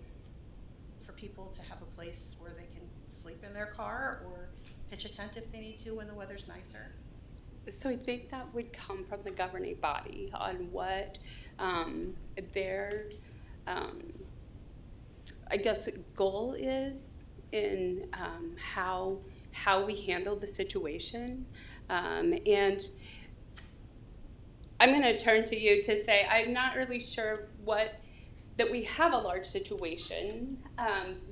for people to have a place where they can sleep in their car or pitch a tent if they need to when the weather's nicer? So I think that would come from the governing body on what their, I guess, goal is in how we handle the situation. And I'm going to turn to you to say I'm not really sure that we have a large situation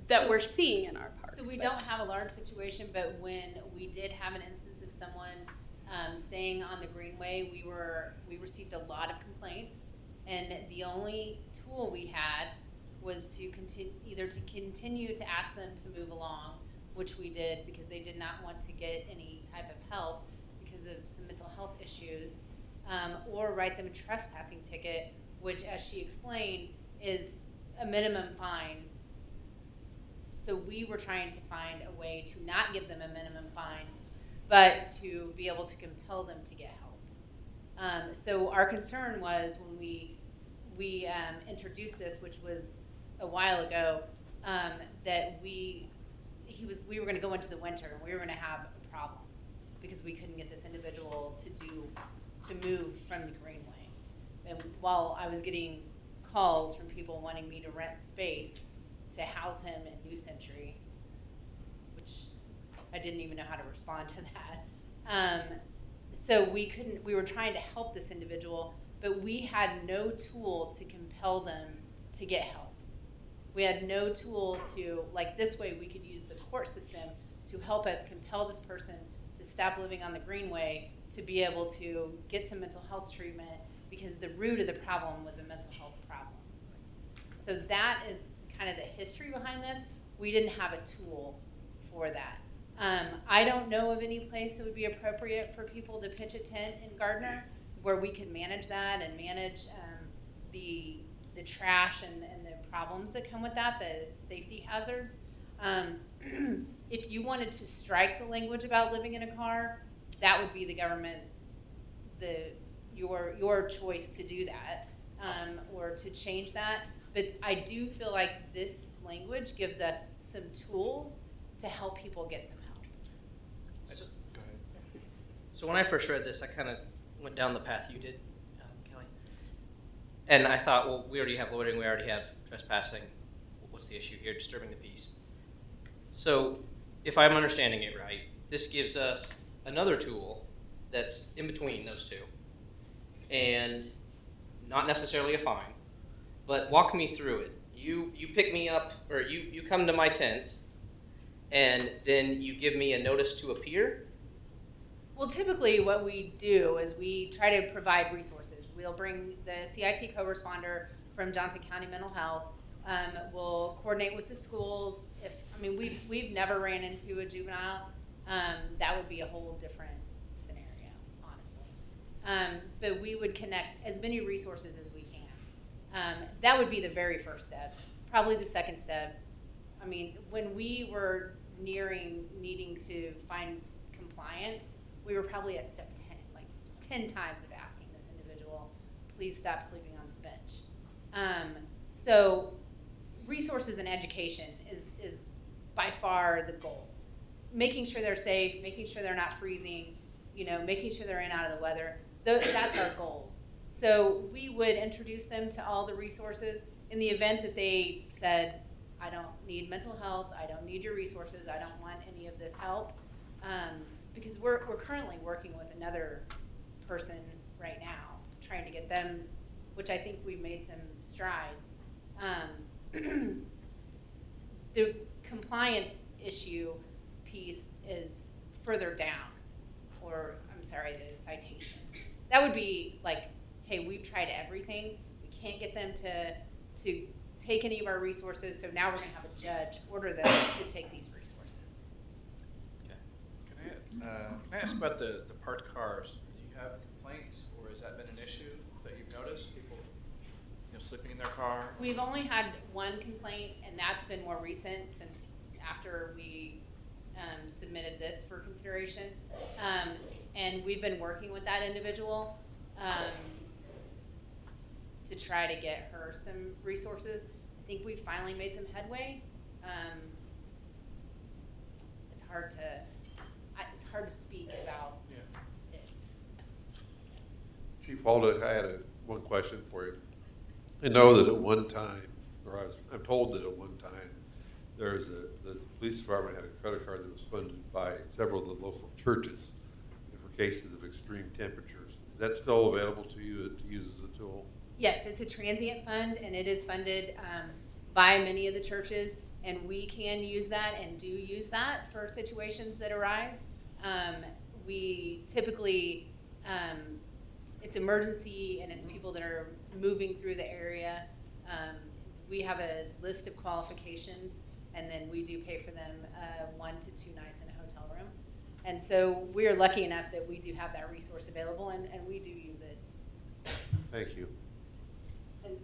that we're seeing in our parks. So we don't have a large situation, but when we did have an instance of someone staying on the Greenway, we received a lot of complaints, and the only tool we had was to continue to ask them to move along, which we did because they did not want to get any type of help because of some mental health issues, or write them a trespassing ticket, which, as she explained, is a minimum fine. So we were trying to find a way to not give them a minimum fine, but to be able to compel them to get help. So our concern was when we introduced this, which was a while ago, that we were going to go into the winter and we were going to have a problem because we couldn't get this individual to move from the Greenway. And while I was getting calls from people wanting me to rent space to house him in New Century, which I didn't even know how to respond to that. So we were trying to help this individual, but we had no tool to compel them to get help. We had no tool to, like this way we could use the court system to help us compel this person to stop living on the Greenway, to be able to get some mental health treatment, because the root of the problem was a mental health problem. So that is kind of the history behind this. We didn't have a tool for that. I don't know of any place that would be appropriate for people to pitch a tent in Gardner where we could manage that and manage the trash and the problems that come with that, the safety hazards. If you wanted to strike the language about living in a car, that would be the government, your choice to do that, or to change that. But I do feel like this language gives us some tools to help people get some help. Go ahead. So when I first read this, I kind of went down the path you did, Kelly. And I thought, well, we already have loitering, we already have trespassing. What's the issue here? Disturbing the peace. So if I'm understanding it right, this gives us another tool that's in between those two. And not necessarily a fine, but walk me through it. You pick me up, or you come to my tent, and then you give me a notice to appear? Well, typically what we do is we try to provide resources. We'll bring the CIT co-responder from Johnson County Mental Health. We'll coordinate with the schools. We've never ran into a juvenile. That would be a whole different scenario, honestly. But we would connect as many resources as we can. That would be the very first step. Probably the second step. When we were needing to find compliance, we were probably at step 10, like 10 times of asking this individual, please stop sleeping on this bench. So resources and education is by far the goal. Making sure they're safe, making sure they're not freezing, making sure they're in out of the weather. That's our goals. So we would introduce them to all the resources. In the event that they said, I don't need mental health, I don't need your resources, I don't want any of this help, because we're currently working with another person right now, trying to get them, which I think we've made some strides. The compliance issue piece is further down, the citation. That would be like, hey, we've tried everything. We can't get them to take any of our resources, so now we're gonna have a judge order them to take these resources. Can I ask about the parked cars? Do you have complaints, or has that been an issue that you've noticed? People, sleeping in their car? We've only had one complaint, and that's been more recent since after we submitted this for consideration. And we've been working with that individual to try to get her some resources. I think we finally made some headway. It's hard to speak about it. Chief Walden, I had one question for you. I know that at one time, I'm told that at one time, the police department had a credit card that was funded by several of the local churches for cases of extreme temperatures. Is that still available to you to use as a tool? Yes, it's a transient fund, and it is funded by many of the churches, and we can use that and do use that for situations that arise. We typically, it's emergency, and it's people that are moving through the area. We have a list of qualifications, and then we do pay for them 1 to 2 nights in a hotel room. And so we are lucky enough that we do have that resource available, and we do use it. Thank you. And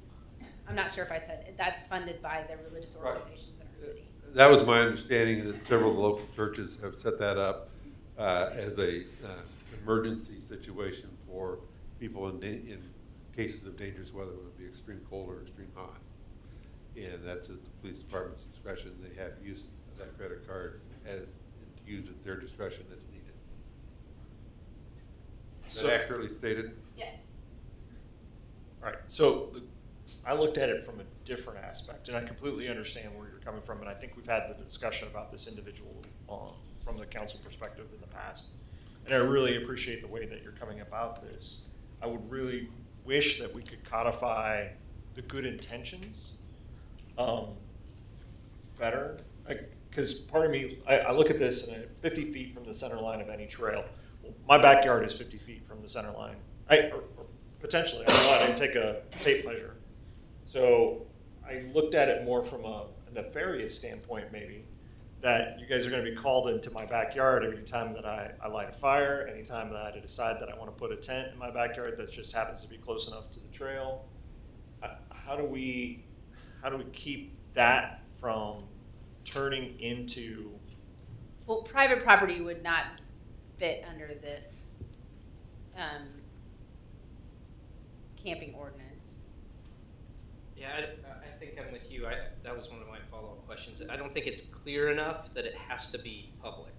I'm not sure if I said, that's funded by the religious Right. organizations in our city. That was my understanding, that several of the local churches have set that up as a emergency situation for people in cases of dangerous weather, whether it be extreme cold or extreme hot. And that's at the police department's discretion. They have used that credit card to use at their discretion as needed. Is that accurately stated? Yes. All right, so I looked at it from a different aspect, and I completely understand where you're coming from, and I think we've had the discussion about this individual from the council perspective in the past. And I really appreciate the way that you're coming about this. I would really wish that we could codify the good intentions better. Because part of me, I look at this and 50 feet from the center line of any trail. Well, my backyard is 50 feet from the center line. Or potentially, I don't know, I didn't take a tape measure. So I looked at it more from a nefarious standpoint, maybe, that you guys are going to be called into my backyard every time that I light a fire, anytime that I decide that I want to put a tent in my backyard that just happens to be close enough to the trail. How do we keep that from turning into? Well, private property would not fit under this camping ordinance. Yeah, I think I'm with you. That was one of my follow-up questions. I don't think it's clear enough that it has to be public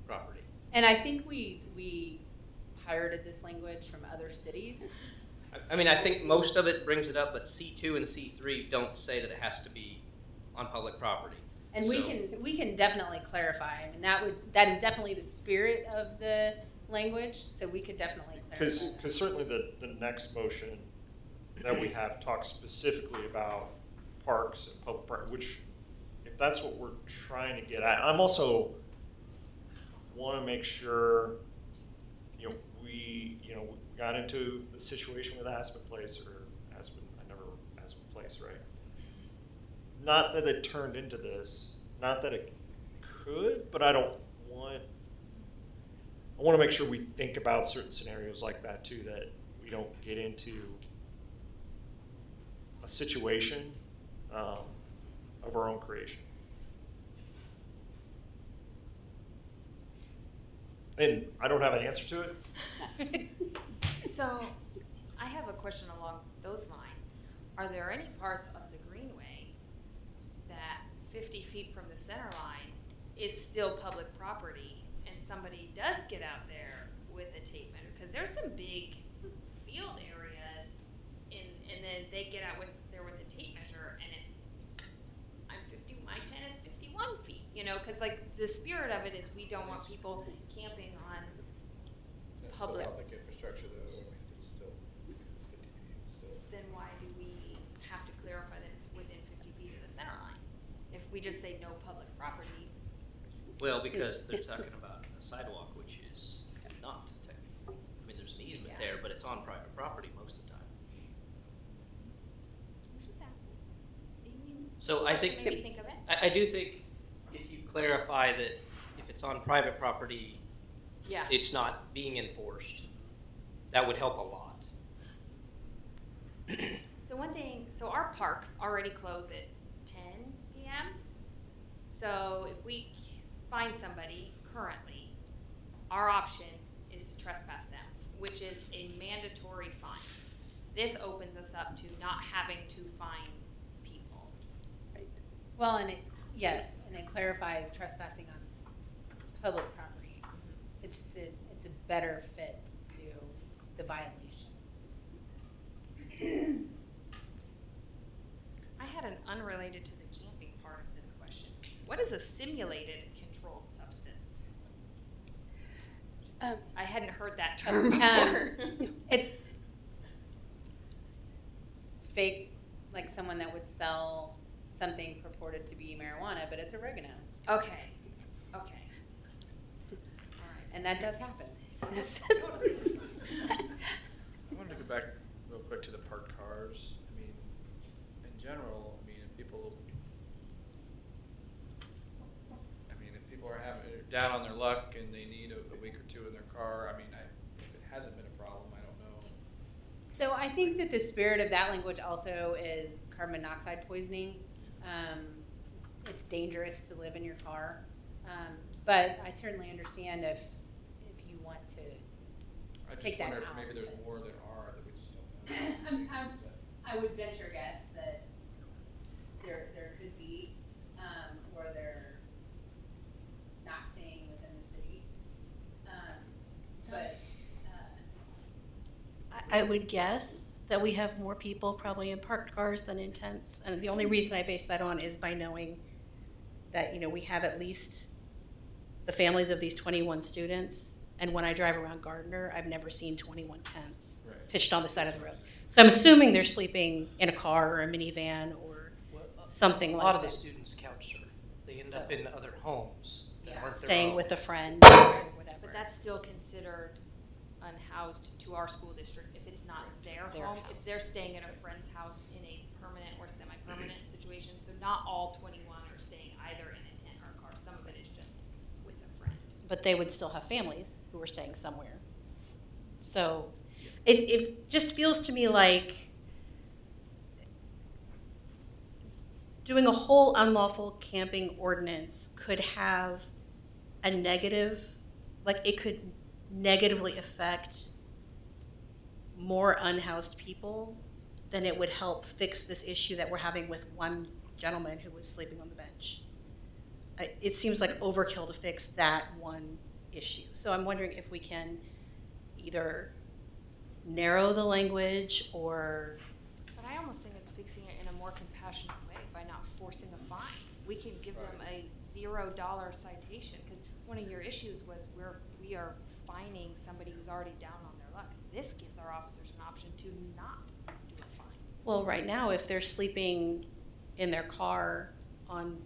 property. And I think we pirated this language from other cities. I mean, I think most of it brings it up, but C2 and C3 don't say that it has to be on public property. And we can definitely clarify. I mean, that is definitely the spirit of the language, so we could definitely clarify. Because certainly the next motion that we have talks specifically about parks and public park, which if that's what we're trying to get at, I'm also want to make sure, we got into the situation with Aspen Place Aspen Place, right? Not that it turned into this, not that it could, but I want to make sure we think about certain scenarios like that too, that we don't get into a situation of our own creation. And I don't have an answer to it. So, I have a question along those lines. Are there any parts of the greenway that 50 feet from the center line is still public property and somebody does get out there with a tape measure? Because there's some big field areas and then they get out there with a tape measure and my tent is 51 feet, because like the spirit of it is we don't want people camping on That's public. still public infrastructure, though. I mean, if it's still 50 feet, still. Then why do we have to clarify that it's within 50 feet of the center line? If we just say no public property. Well, because they're talking about a sidewalk, which is not technically. I mean, there's an easement there, but it's on private property most of the time. I was just asking. You So I think, Made me think of it. I do think if you clarify that if it's on private property, Yeah. it's not being enforced, that would help a lot. So one thing, so our parks already close at 10 p.m. So if we find somebody currently, our option is to trespass them, which is a mandatory fine. This opens us up to not having to fine people. Well, and yes, and it clarifies trespassing on public property. It's just it's a better fit to the violation. I had an unrelated to the camping part of this question. What is a simulated controlled substance? I hadn't heard that term before. It's fake, like someone that would sell something purported to be marijuana, but it's oregano. Okay, okay. And that does happen. I wanted to go back real quick to the parked cars. I mean, in general, I mean, if people are down on their luck and they need a week or two in their car, I mean, if it hasn't been a problem, I don't know. So I think that the spirit of that language also is carbon monoxide poisoning. It's dangerous to live in your car. But I certainly understand if you want to I take just that wonder if out. maybe there's more than are that we just don't know. I would venture guess that there could be, or they're not staying within the city. But I would guess that we have more people probably in parked cars than in tents. And the only reason I base that on is by knowing that, we have at least the families of these 21 students. And when I drive around Gardner, I've never seen 21 tents Right. pitched on the side of the road. So I'm assuming they're sleeping in a car or a minivan or something A like lot of the that. students couch surf. They end up in other homes that aren't their Staying own. with a friend or whatever. But that's still considered unhoused to our school district if it's not their home. house. If they're staying at a friend's house in a permanent or semi-permanent situation. So not all 21 are staying either in a tent or a car. Some of it is just with a friend. But they would still have families who were staying somewhere. So it just feels to me like doing a whole unlawful camping ordinance could have a negative, like it could negatively affect more unhoused people than it would help fix this issue that we're having with one gentleman who was sleeping on the bench. It seems like overkill to fix that one issue. So I'm wondering if we can either narrow the language or, But I almost think it's fixing it in a more compassionate way by not forcing a fine. We can give them a $0 citation, because one of your issues was we are fining somebody who's already down on their luck. This gives our officers an option to not do a fine. well, right now, if they're sleeping in their car on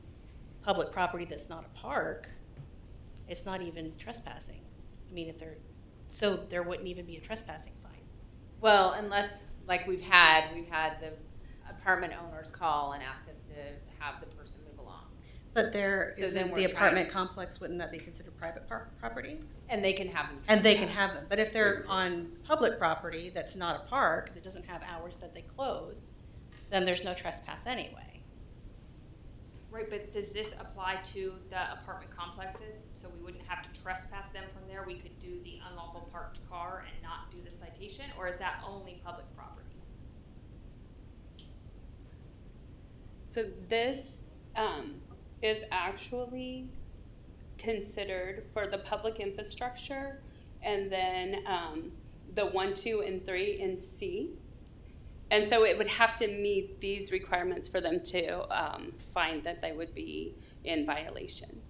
public property that's not a park, it's not even trespassing. I mean, so there wouldn't even be a trespassing fine. well, unless, like we've had the apartment owners call and ask us to have the person move along. But there So then isn't we're the trying- apartment complex, wouldn't that be considered private property? And they can have them. And they can trespass. have them, but if they're on public property that's not a park, that doesn't have hours that they close, then there's no trespass anyway. Right, but does this apply to the apartment complexes? So we wouldn't have to trespass them from there? We could do the unlawful parked car and not do the citation? Or is that only public property? So this is actually considered for the public infrastructure, and then the 1, 2, and 3 in C. And so it would have to meet these requirements for them to find that they would be in violation.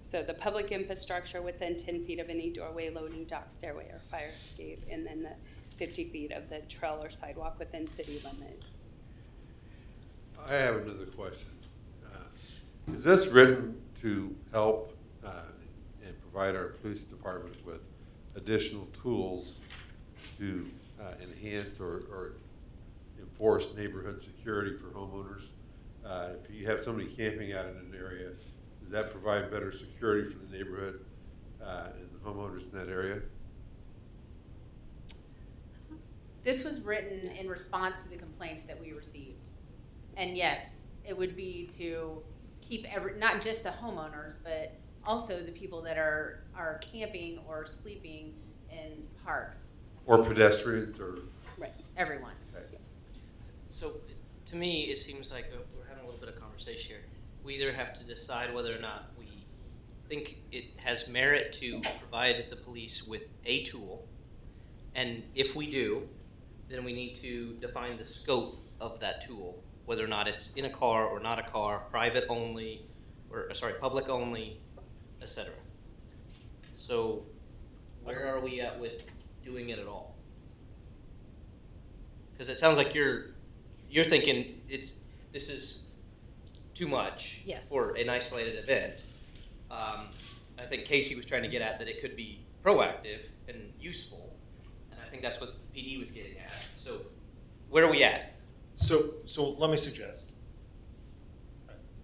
So the public infrastructure within 10 feet of any doorway, loading dock, stairway, or fire escape, and then the 50 feet of the trail or sidewalk within city limits. I have another question. Is this written to help and provide our police department with additional tools to enhance or enforce neighborhood security for homeowners? If you have somebody camping out in an area, does that provide better security for the neighborhood and the homeowners in that area? This was written in response to the complaints that we received. And yes, it would be to keep not just the homeowners, but also the people that are camping or sleeping in parks. Or pedestrians, or? Right. Everyone. Okay. So, to me, it seems like we're having a little bit of conversation here. We either have to decide whether or not we think it has merit to provide the police with a tool, and if we do, then we need to define the scope of that tool, whether or not it's in a car or not a car, private only, or sorry, public only, etc. So, where are we at with doing it at all? Because it sounds like you're thinking this is too much Yes. for an isolated event. I think Casey was trying to get at that it could be proactive and useful, and I think that's what the PD was getting at. So, where are we at? So let me suggest.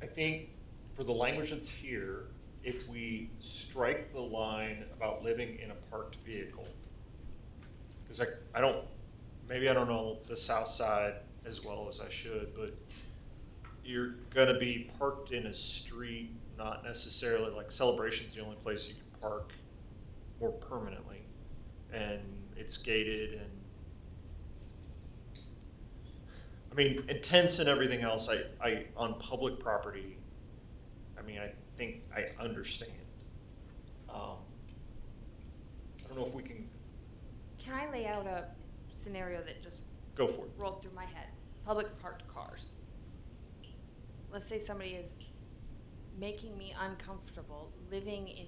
I think for the language that's here, if we strike the line about living in a parked vehicle, because maybe I don't know the south side as well as I should, but you're gonna be parked in a street, not necessarily, like Celebration's the only place you can park more permanently, and it's gated, and I mean, intense and everything else, I on public property, I mean, I think I understand. I don't know if we can Can I lay out a scenario that just go for it. rolled through my head? Public parked cars. Let's say somebody is making me uncomfortable living in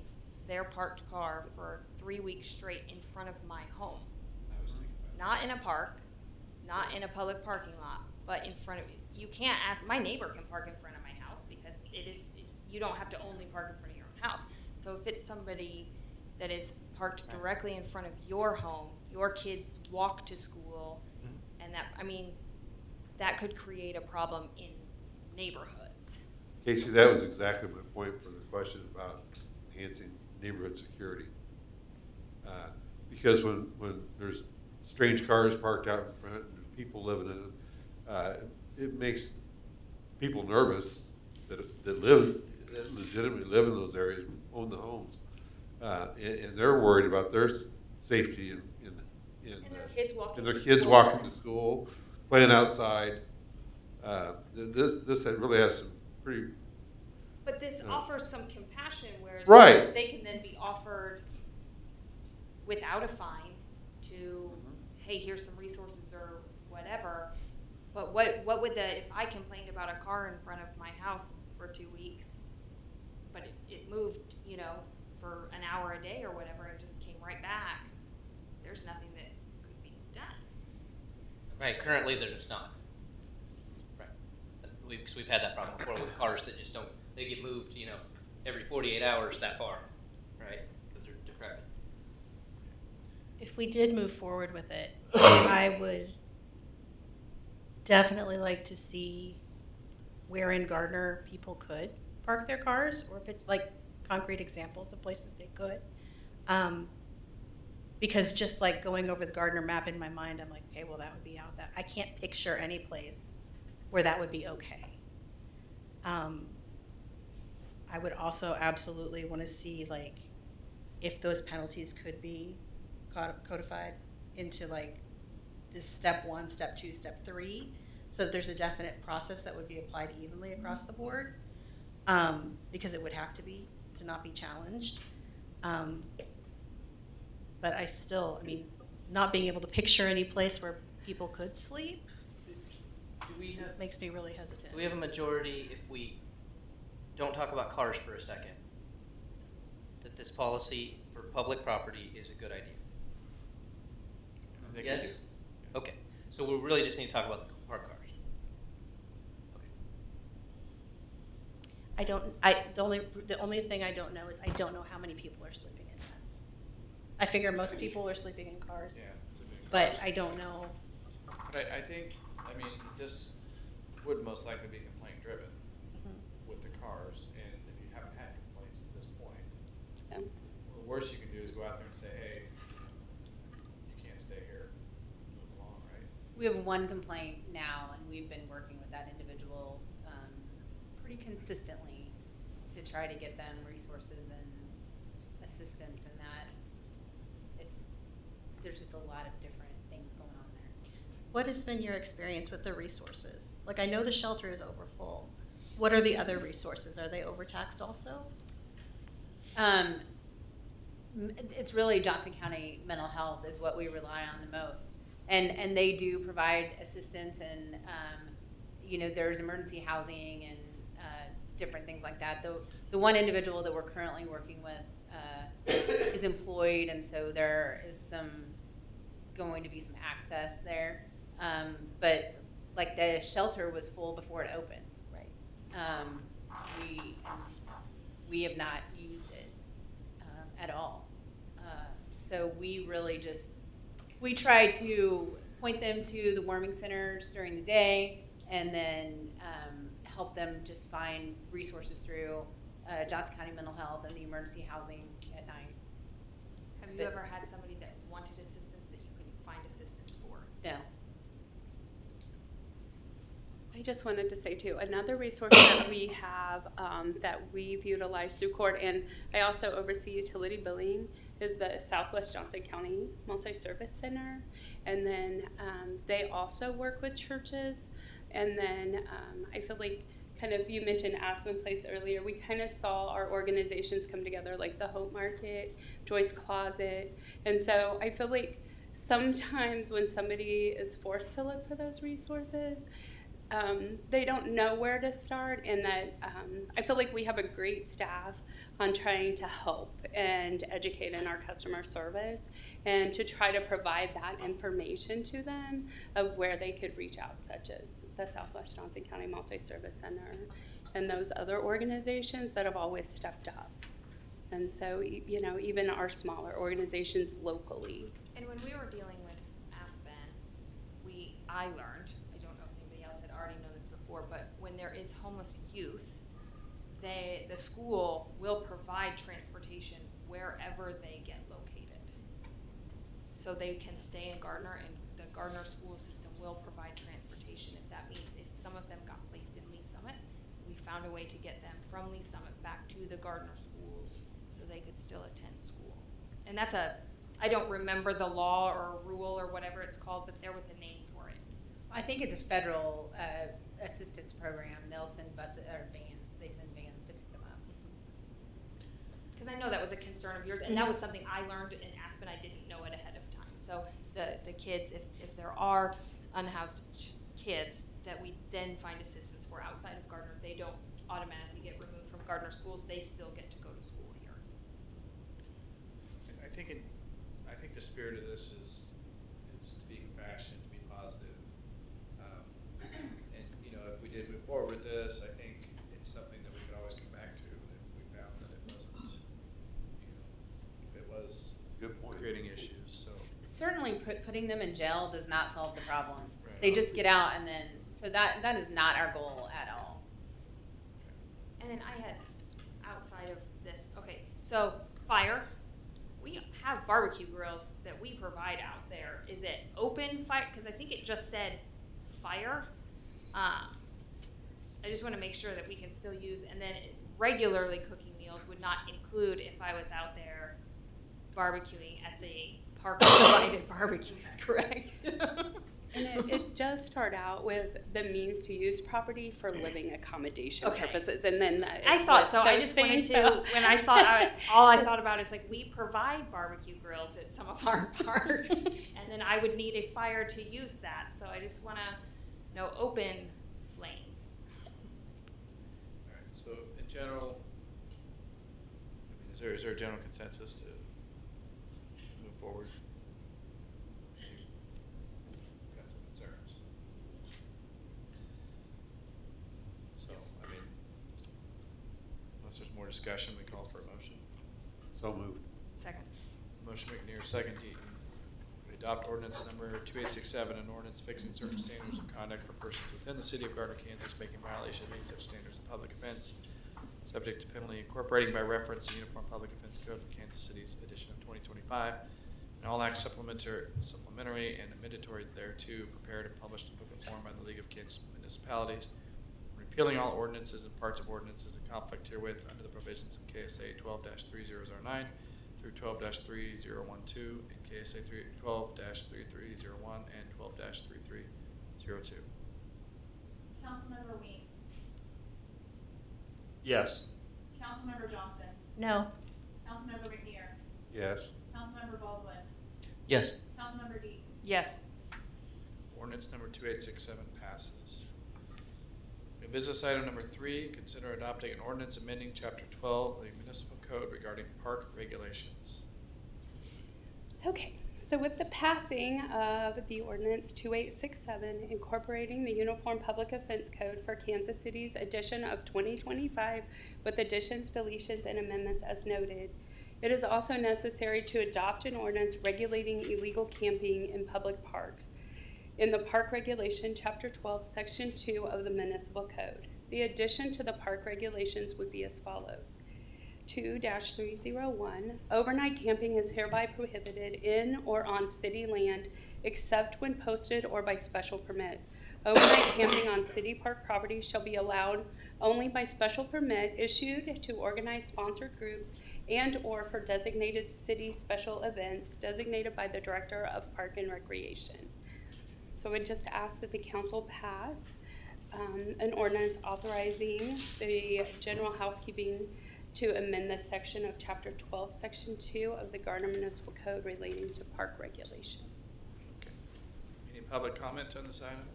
their parked car for 3 weeks straight in front of my home. Not in a park, not in a public parking lot, but in front of, you can't ask, my neighbor can park in front of my house because you don't have to only park in front of your own house. So if it's somebody that is parked directly in front of your home, your kids walk to school, and that could create a problem in neighborhoods. Casey, that was exactly my point for the question about enhancing neighborhood security. Because when there's strange cars parked out in front, and there's people living in it, it makes people nervous that legitimately live in those areas, own the homes, and they're worried about their safety and their kids walking and their to kids school. walking to school, playing outside. This really has some pretty. But this offers some compassion where Right. they can then be offered without a fine to, hey, here's some resources or whatever. But what would if I complained about a car in front of my house for 2 weeks, but it moved, for an hour a day or whatever and just came right back, there's nothing that could be done. Right, currently there's not. Right. Because we've had that problem before with cars that just they get moved, every 48 hours that far, right? Because they're decrepit. If we did move forward with it, I would definitely like to see where in Gardner people could park their cars, or like concrete examples of places they could. Because just like going over the Gardner map in my mind, I'm like, okay, well, that would be out. That I can't picture any place where that would be okay. I would also absolutely want to see like if those penalties could be codified into like this step 1, step 2, step 3, so that there's a definite process that would be applied evenly across the board, because it would have to be to not be challenged. But I still, not being able to picture any place where people could sleep makes me really hesitant. Do we have a majority if we don't talk about cars for a second? That this policy for public property is a good idea? I think Yes? we do. Okay, so we really just need to talk about the parked cars. Okay. The only thing I don't know is I don't know how many people are sleeping in tents. I figure most people are sleeping in cars, Yeah. it's a big but cost. I don't know. But I think I mean, this would most likely be complaint driven with the cars, and if you haven't had complaints at this point, Yeah. well, the worst you can do is go out there and say, hey, you can't stay here, move along, right? We have one complaint now, and we've been working with that individual pretty consistently to try to get them resources and assistance in that. There's just a lot of different things going on there. What has been your experience with the resources? Like, I know the shelter is overfull. What are the other resources? Are they overtaxed also? It's really Johnson County Mental Health is what we rely on the most. And they do provide assistance, and there's emergency housing and different things like that. The one individual that we're currently working with is employed, and so there is going to be some access there. But like the shelter was full before it opened. Right. We have not used it at all. So we really we try to point them to the warming centers during the day, and then help them just find resources through Johnson County Mental Health and the emergency housing at night. Have you But- ever had somebody that wanted assistance that you couldn't find assistance for? No. I just wanted to say too, another resource that we have that we've utilized through court, and I also oversee utility billing, is the Southwest Johnson County Multi-Service Center. And then they also work with churches. And then I feel like you mentioned Aspen Place earlier, we kind of saw our organizations come together, like the Hope Market, Joyce Closet. And so I feel like sometimes when somebody is forced to look for those resources, they don't know where to start, and that I feel like we have a great staff on trying to help and educate in our customer service and to try to provide that information to them of where they could reach out, such as the Southwest Johnson County Multi-Service Center and those other organizations that have always stepped up. And so, even our smaller organizations locally. And when we were dealing with Aspen, I learned, I don't know if anybody else had already known this before, but when there is homeless youth, the school will provide transportation wherever they get located. So they can stay in Gardner, and the Gardner school system will provide transportation. If that means if some of them got placed in Lee Summit, we found a way to get them from Lee Summit back to the Gardner schools so they could still attend school. And that's I don't remember the law or rule or whatever it's called, but there was a name for it. I think it's a federal assistance program. They'll send buses or vans. They send vans to pick them up. Because I know that was a concern of yours, and that was something I learned in Aspen. I didn't know it ahead of time. So the kids, if there are unhoused kids that we then find assistance for outside of Gardner, they don't automatically get removed from Gardner schools. They still get to go to school here. I think the spirit of this is to be compassionate, to be positive. And if we did move forward with this, I think it's something that we could always come back to if we found that it wasn't, if it was Good point. creating issues. So Certainly putting them in jail does not solve the problem. Right. They just get out, and then, so that is not our goal at all. And then I had, outside of this, okay, so fire. We have barbecue grills that we provide out there. Is it open fire? Because I think it just said fire. I just want to make sure that we can still use, and then regularly cooking meals would not include if I was out there barbecuing at the park provided barbecues, correct? And it does start out with the means to use property for living accommodation Okay. purposes, and then I thought so. I just wanted to, when I saw it, all I thought about is like, we provide barbecue grills at some of our parks, and then I would need a fire to use that. So I just want to know open flames. all right. So in general, is there a general consensus to move forward? Got some concerns. So unless there's more discussion, we call for a motion. So moved. Second. Motion McNear, second Deaton. adopt ordinance number 2867, an ordinance fixing certain standards of conduct for persons within the city of Gardner, Kansas, making violation of any such standards a public offense, subject to penalty, incorporating by reference the Uniform Public Offense Code for Kansas City's edition of 2025, and all acts supplementary and amendatory thereto, prepared and published in booklet form by the League of Kansas Municipalities, repealing all ordinances and parts of ordinances in conflict herewith under the provisions of KSA 12-3009 through 12-3012 and KSA 12-3301 and 12-3302. Councilmember Ween. Yes. Councilmember Johnson. No. Councilmember McNear. Yes. Councilmember Baldwin. Yes. Councilmember Deaton. Yes. Ordinance number 2867 passes. New business item number 3, consider adopting an ordinance amending chapter 12 of the municipal code regarding park regulations. Okay, so with the passing of the ordinance 2867 incorporating the Uniform Public Offense Code for Kansas City's edition of 2025 with additions, deletions, and amendments as noted, it is also necessary to adopt an ordinance regulating illegal camping in public parks in the Park Regulation, Chapter 12, Section 2 of the Municipal Code. The addition to the park regulations would be as follows. 2-301, overnight camping is hereby prohibited in or on city land except when posted or by special permit. Overnight camping on city park property shall be allowed only by special permit issued to organized sponsored groups and or for designated city special events designated by the Director of Park and Recreation. So I would just ask that the council pass an ordinance authorizing the general housekeeping to amend this section of Chapter 12, Section 2 of the Gardner Municipal Code relating to park regulations. Okay. Any public comment on this item?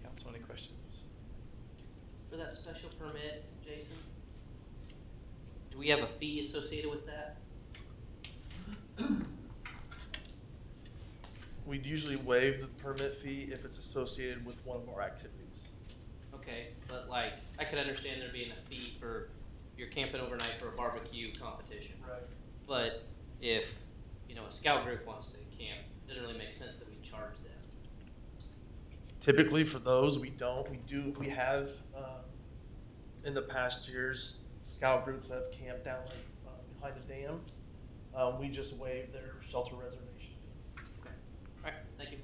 Council, any questions? For that special permit, Jason, do we have a fee associated with that? We'd usually waive the permit fee if it's associated with one of our activities. Okay, but like, I could understand there being a fee for, you're camping overnight for a barbecue competition. Right. But if, you know, a scout group wants to camp, it doesn't really make sense that we charge them. Typically for those, we don't. We have, in the past years, scout groups that have camped down behind the dam. We just waive their shelter reservation. All right, thank you.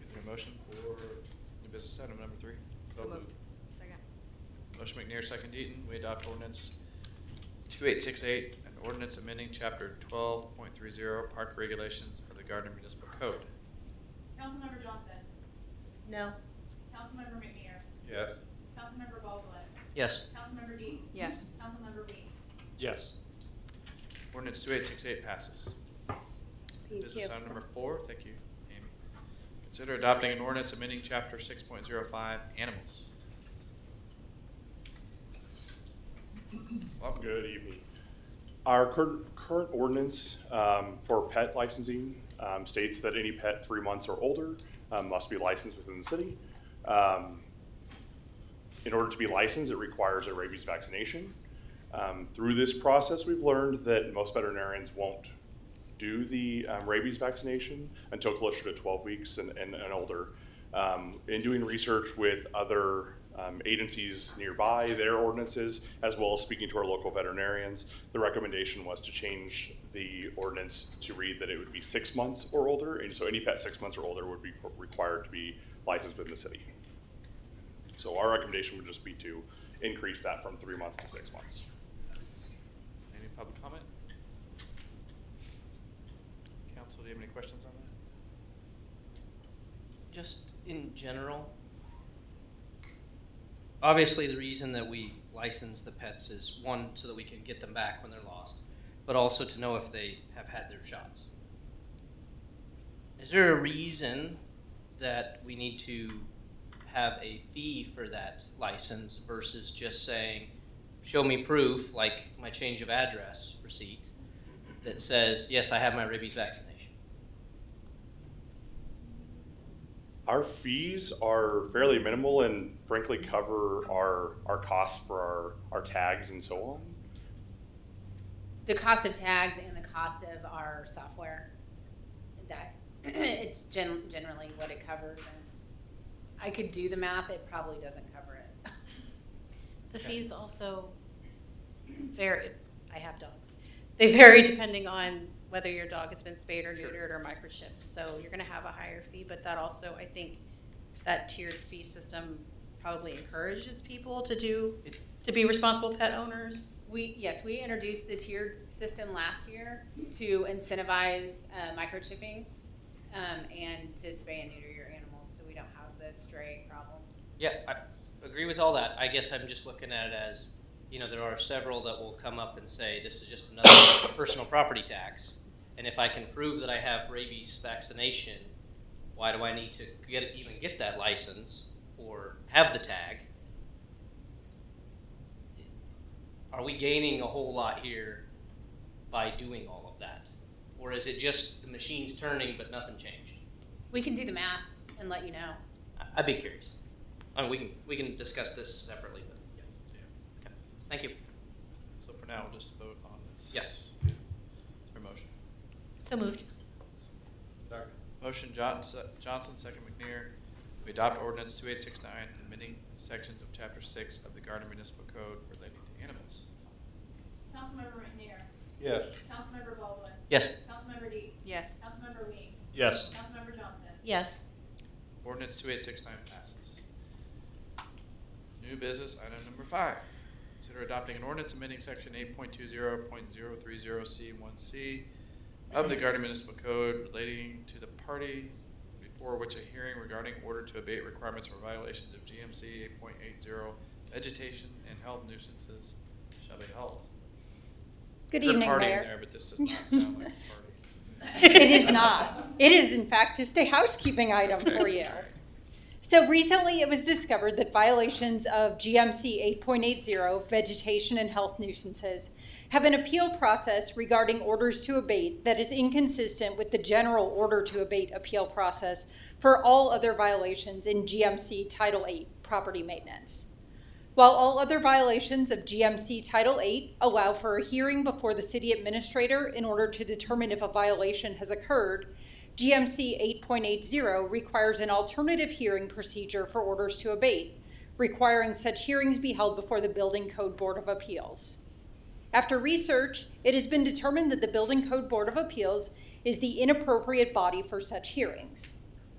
Is there a motion for new business item number 3? So moved. Second. Motion McNear, second Deaton. We adopt ordinance 2868, an ordinance amending chapter 12.30 park regulations of the Gardner Municipal Code. Councilmember Johnson. No. Councilmember McNear. Yes. Councilmember Baldwin. Yes. Councilmember Deaton. Yes. Councilmember Ween. Yes. Ordinance 2868 passes. Thank Business you. item number 4, thank you, Amy. Consider adopting an ordinance amending chapter 6.05 animals. Welcome. Good evening. Our current ordinance for pet licensing states that any pet 3 months or older must be licensed within the city. In order to be licensed, it requires a rabies vaccination. Through this process, we've learned that most veterinarians won't do the rabies vaccination until closer to 12 weeks and older. In doing research with other agencies nearby, their ordinances, as well as speaking to our local veterinarians, the recommendation was to change the ordinance to read that it would be 6 months or older, and so any pet 6 months or older would be required to be licensed within the city. So our recommendation would just be to increase that from 3 months to 6 months. Any public comment? Council, do you have any questions on that? Just in general, obviously the reason that we license the pets is one, so that we can get them back when they're lost, but also to know if they have had their shots. Is there a reason that we need to have a fee for that license versus just saying, show me proof, like my change of address receipt, that says, yes, I have my rabies vaccination? Our fees are fairly minimal and frankly cover our costs for our tags and so on. the cost of tags and the cost of our software. That it's generally what it covers, and I could do the math. It probably doesn't cover it. The fees also vary. I have dogs. They vary depending on whether your dog has been spayed or neutered or microchipped. So you're going to have a higher fee, but that also, I think, that tiered fee system probably encourages people to be responsible pet owners. We introduced the tiered system last year to incentivize microchipping and to spay and neuter your animals, so we don't have the stray problems. Yeah, I agree with all that. I guess I'm just looking at it as, there are several that will come up and say, this is just another personal property tax. And if I can prove that I have rabies vaccination, why do I need to even get that license or have the tag? Are we gaining a whole lot here by doing all of that? Or is it just the machine's turning but nothing changed? We can do the math and let you know. I'd be curious. I mean, we can discuss this separately, but yeah. Okay. Thank you. So for now, we'll just vote on this. Yeah. Is there a motion? So moved. Second. Motion Johnson, second McNear. We adopt ordinance 2869, amending sections of Chapter 6 of the Gardner Municipal Code relating to animals. Councilmember McNair. Yes. Councilmember Baldwin. Yes. Councilmember Deep. Yes. Councilmember Ween. Yes. Councilmember Johnson. Yes. Ordinance 2869 passes. New business, item number 5. Consider adopting an ordinance amending section 8.20.030C1C of the Gardner Municipal Code relating to the party before which a hearing regarding order to abate requirements for violations of GMC 8.80 vegetation and health nuisances shall be held. Good Heard evening, party Mayor. in there, but this does not sound like a party. It is not. It is, in fact, just a housekeeping item for you. So recently it was discovered that violations of GMC 8.80, vegetation and health nuisances, have an appeal process regarding orders to abate that is inconsistent with the general order to abate appeal process for all other violations in GMC Title 8 property maintenance. While all other violations of GMC Title 8 allow for a hearing before the city administrator in order to determine if a violation has occurred, GMC 8.80 requires an alternative hearing procedure for orders to abate, requiring such hearings be held before the Building Code Board of Appeals. After research, it has been determined that the Building Code Board of Appeals is the inappropriate body for such hearings.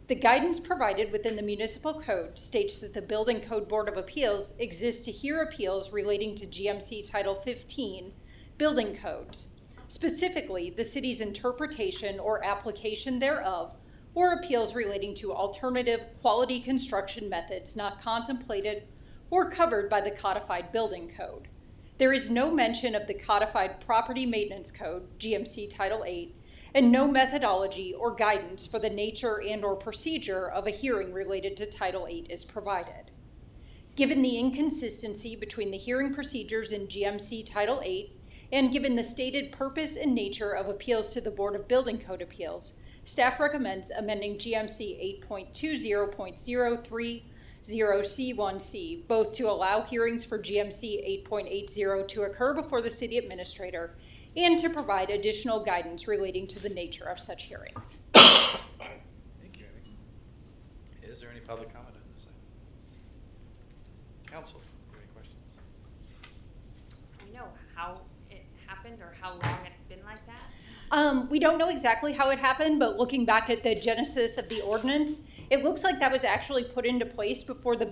The guidance provided within the municipal code states that the Building Code Board of Appeals exists to hear appeals relating to GMC Title 15 building codes, specifically the city's interpretation or application thereof, or appeals relating to alternative quality construction methods not contemplated or covered by the codified building code. There is no mention of the codified property maintenance code, GMC Title 8, and no methodology or guidance for the nature and or procedure of a hearing related to Title 8 is provided. Given the inconsistency between the hearing procedures in GMC Title 8 and given the stated purpose and nature of appeals to the Board of Building Code Appeals, staff recommends amending GMC 8.20.030C1C, both to allow hearings for GMC 8.80 to occur before the city administrator and to provide additional guidance relating to the nature of such hearings. Thank you, Amy. Is there any public comment on this item? Council, any questions? Do we know how it happened or how long it's been like that? We don't know exactly how it happened, but looking back at the genesis of the ordinance, it looks like that was actually put into place before the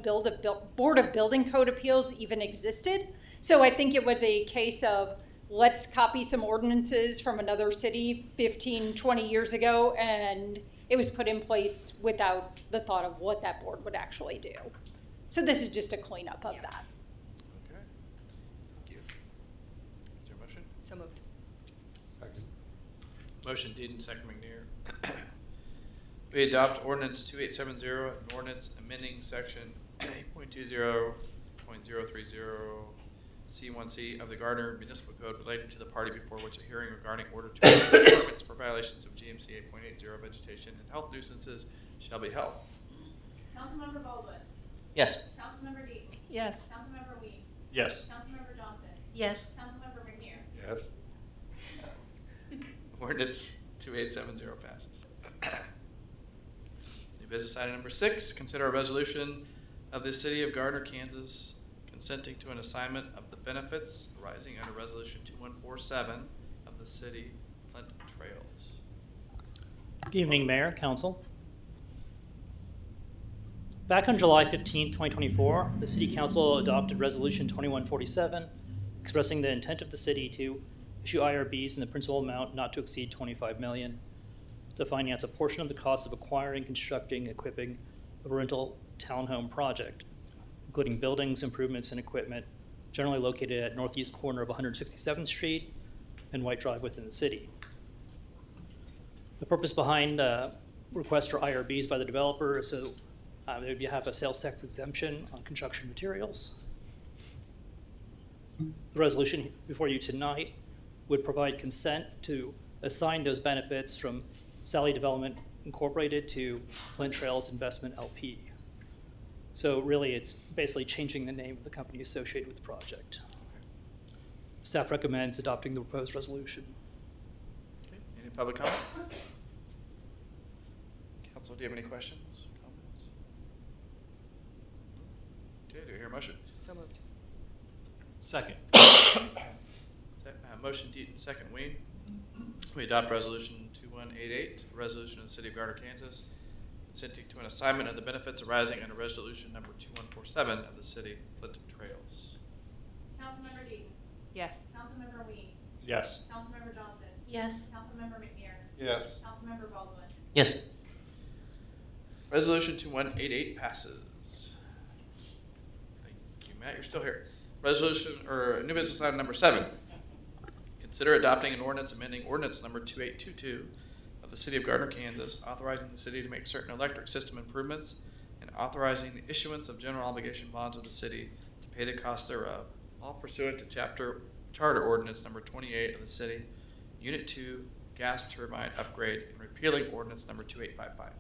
Board of Building Code Appeals even existed. So I think it was a case of let's copy some ordinances from another city 15, 20 years ago, and it was put in place without the thought of what that board would actually do. So this is just a cleanup of that. Okay. Thank you. Is there a motion? So moved. Second. Motion Deeden, second McNear. We adopt ordinance 2870, an ordinance amending section 8.20.030C1C of the Gardner Municipal Code relating to the party before which a hearing regarding order to abate requirements for violations of GMC 8.80 vegetation and health nuisances shall be held. Councilmember Baldwin. Yes. Councilmember Deep. Yes. Councilmember Ween. Yes. Councilmember Johnson. Yes. Councilmember McNair. Yes. Ordinance 2870 passes. New business item number 6, consider a resolution of the City of Gardner, Kansas, consenting to an assignment of the benefits arising under Resolution 2147 of the City Flint Trails. Good evening, Mayor, Council. Back on July 15, 2024, the City Council adopted Resolution 2147, expressing the intent of the city to issue IRBs in the principal amount not to exceed $25 million to finance a portion of the cost of acquiring, constructing, equipping a rental townhome project, including buildings, improvements, and equipment generally located at northeast corner of 167th Street and White Drive within the city. The purpose behind request for IRBs by the developer is so they would have a sales tax exemption on construction materials. The resolution before you tonight would provide consent to assign those benefits from Sally Development Incorporated to Flint Trails Investment LP. So really, it's basically changing the name of the company associated with the project. Staff recommends adopting the proposed resolution. Okay. Any public comment? Council, do you have any questions, comments? Okay, do you hear a motion? So moved. Second. Motion Deaton, second Ween. We adopt Resolution 2188, a resolution of the City of Gardner, Kansas, consenting to an assignment of the benefits arising under Resolution number 2147 of the City Flint Trails. Councilmember Deaton. Yes. Councilmember Ween. Yes. Councilmember Johnson. Yes. Councilmember McNair. Yes. Councilmember Baldwin. Yes. Resolution 2188 passes. Thank you, Matt. You're still here. Resolution, or new business item number 7. Consider adopting an ordinance amending ordinance number 2822 of the City of Gardner, Kansas, authorizing the city to make certain electric system improvements and authorizing the issuance of general obligation bonds of the city to pay the cost thereof, all pursuant to Charter Ordinance number 28 of the city, Unit 2, gas turbine upgrade, and repealing ordinance number 2855.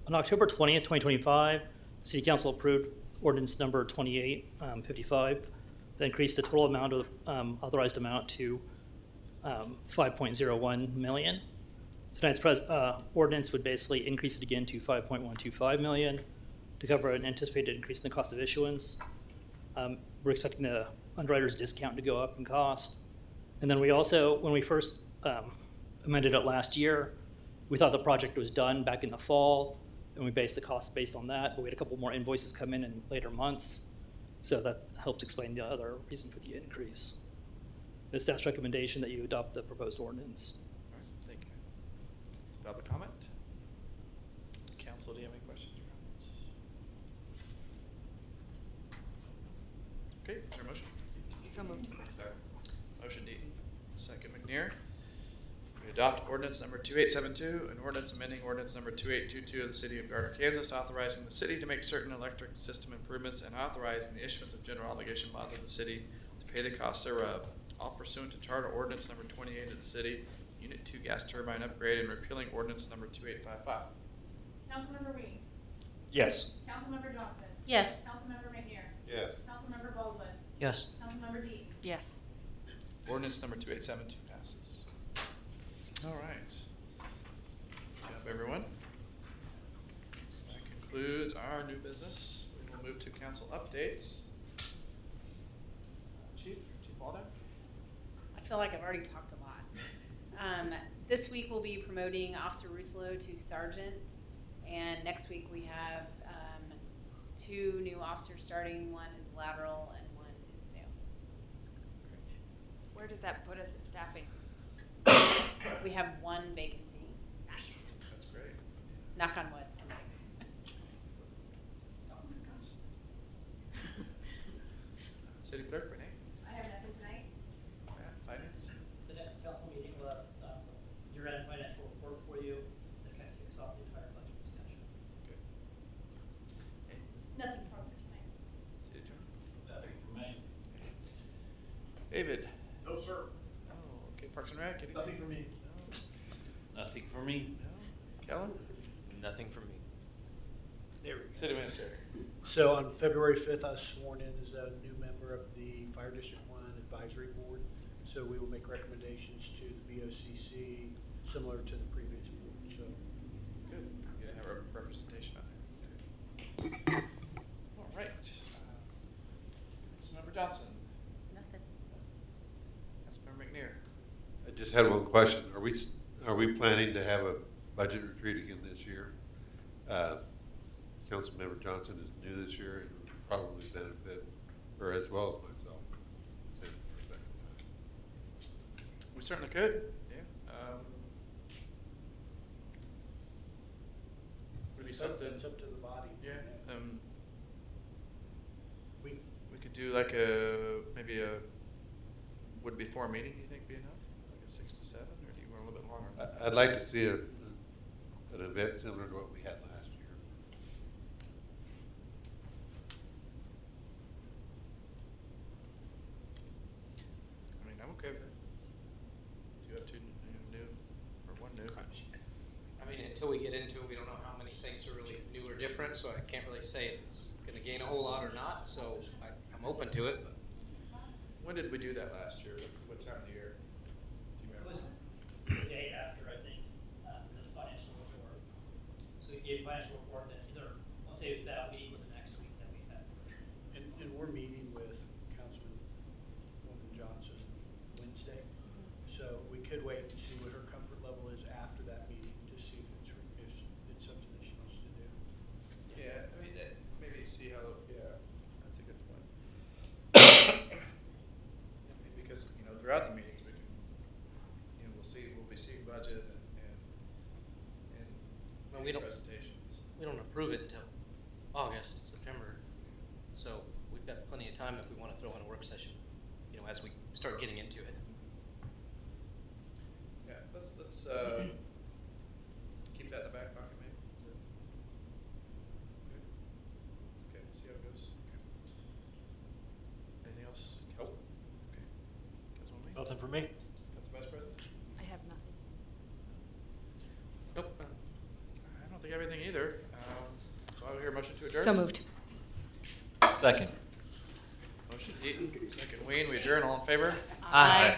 On October 20th, 2025, the City Council approved ordinance number 2855 that increased the total amount of authorized amount to $5.01 million. Tonight's ordinance would basically increase it again to $5.125 million to cover an anticipated increase in the cost of issuance. We're expecting the underwriter's discount to go up in cost. And then we also, when we first amended it last year, we thought the project was done back in the fall, and we based the cost based on that, but we had a couple more invoices come in later months, so that helps explain the other reason for the increase. The staff's recommendation that you adopt the proposed ordinance. All right, thank you. Public comment? Council, do you have any questions or comments? Okay, is there a motion? So moved. Motion Deaton, second McNair. We adopt ordinance number 2872, an ordinance amending ordinance number 2822 of the City of Gardner, Kansas, authorizing the city to make certain electric system improvements and authorizing the issuance of general obligation bonds of the city to pay the costs thereof, all pursuant to Charter Ordinance number 28 of the city, Unit 2 gas turbine upgrade, and repealing ordinance number 2855. Councilmember Ween. Yes. Councilmember Johnson. Yes. Councilmember McNair. Yes. Councilmember Baldwin. Yes. Councilmember Deaton. Yes. Ordinance number 2872 passes. All right. Good job, everyone. That concludes our new business. We will move to council updates. Chief Waldo? I feel like I've already talked a lot. This week we'll be promoting Officer Rusolo to sergeant, and next week we have 2 new officers starting. One is lateral and one is new. Where does that put us in staffing? We have 1 vacancy. Nice. That's great. Knock on wood. Somebody. City Clerk, Renee? I have nothing tonight. Matt, Finance? The next council meeting will have year-end financial report for you that kind of kicks off the entire budget discussion. Good. Hey, Nothing further tonight. City Attorney? Nothing for me. David? No, sir. Oh, okay. Parks and Rec? Anything? Nothing for me. Nothing for me. No? Kellen? Nothing from me. There we go. City Administrator? So on February 5th, I was sworn in as a new member of the Fire District 1 Advisory Board. so we will make recommendations to the BOCC similar to the previous board, so. Good. You have a representation on there. All right. Councilmember Johnson. Nothing. Councilmember McNair. I just had one question. Are we planning to have a budget retreat again this year? Councilmember Johnson is new this year and would probably benefit her as well as myself. Sitting for a second time. We certainly could. Yeah. Would be something. It's up to the body. Yeah. We, We could do like maybe a would be 4 meeting. You think be enough? Like a 6 to 7, or do you want a little bit longer? I'd like to see an event similar to what we had last year. I mean, I'm okay with it. Do you have two new or one new? I mean, until we get into it, we don't know how many things are really new or different, so I can't really say if it's gonna gain a whole lot or not, so I'm open to it, but. When did we do that last year? What time of the year? Do you It was remember? the day after, I think, the financial report. So you gave financial report that either, let's say it was that week or the next week that we had. and we're meeting with Councilwoman Johnson Wednesday, so we could wait and see what her comfort level is after that meeting to see if it's something that she wants to do. Yeah, I mean, maybe see how. Yeah, that's a good point. Because throughout the meetings we can, we'll be seeing budget and Well, we don't- presentations. We don't approve it until August, September, so we've got plenty of time if we wanna throw in a work session, as we start getting into it. Yeah, let's keep that in the back pocket maybe. Is it- Okay, see how it goes. Okay. Anything else? Oh, okay. Councilwoman Lee? Nothing for me. Council Vice President? I have nothing. Nope. I don't think everything either. So I'll hear a motion to adjourn. So moved. Second. Motion Deaton, second Ween. We adjourn. All in favor? Aye.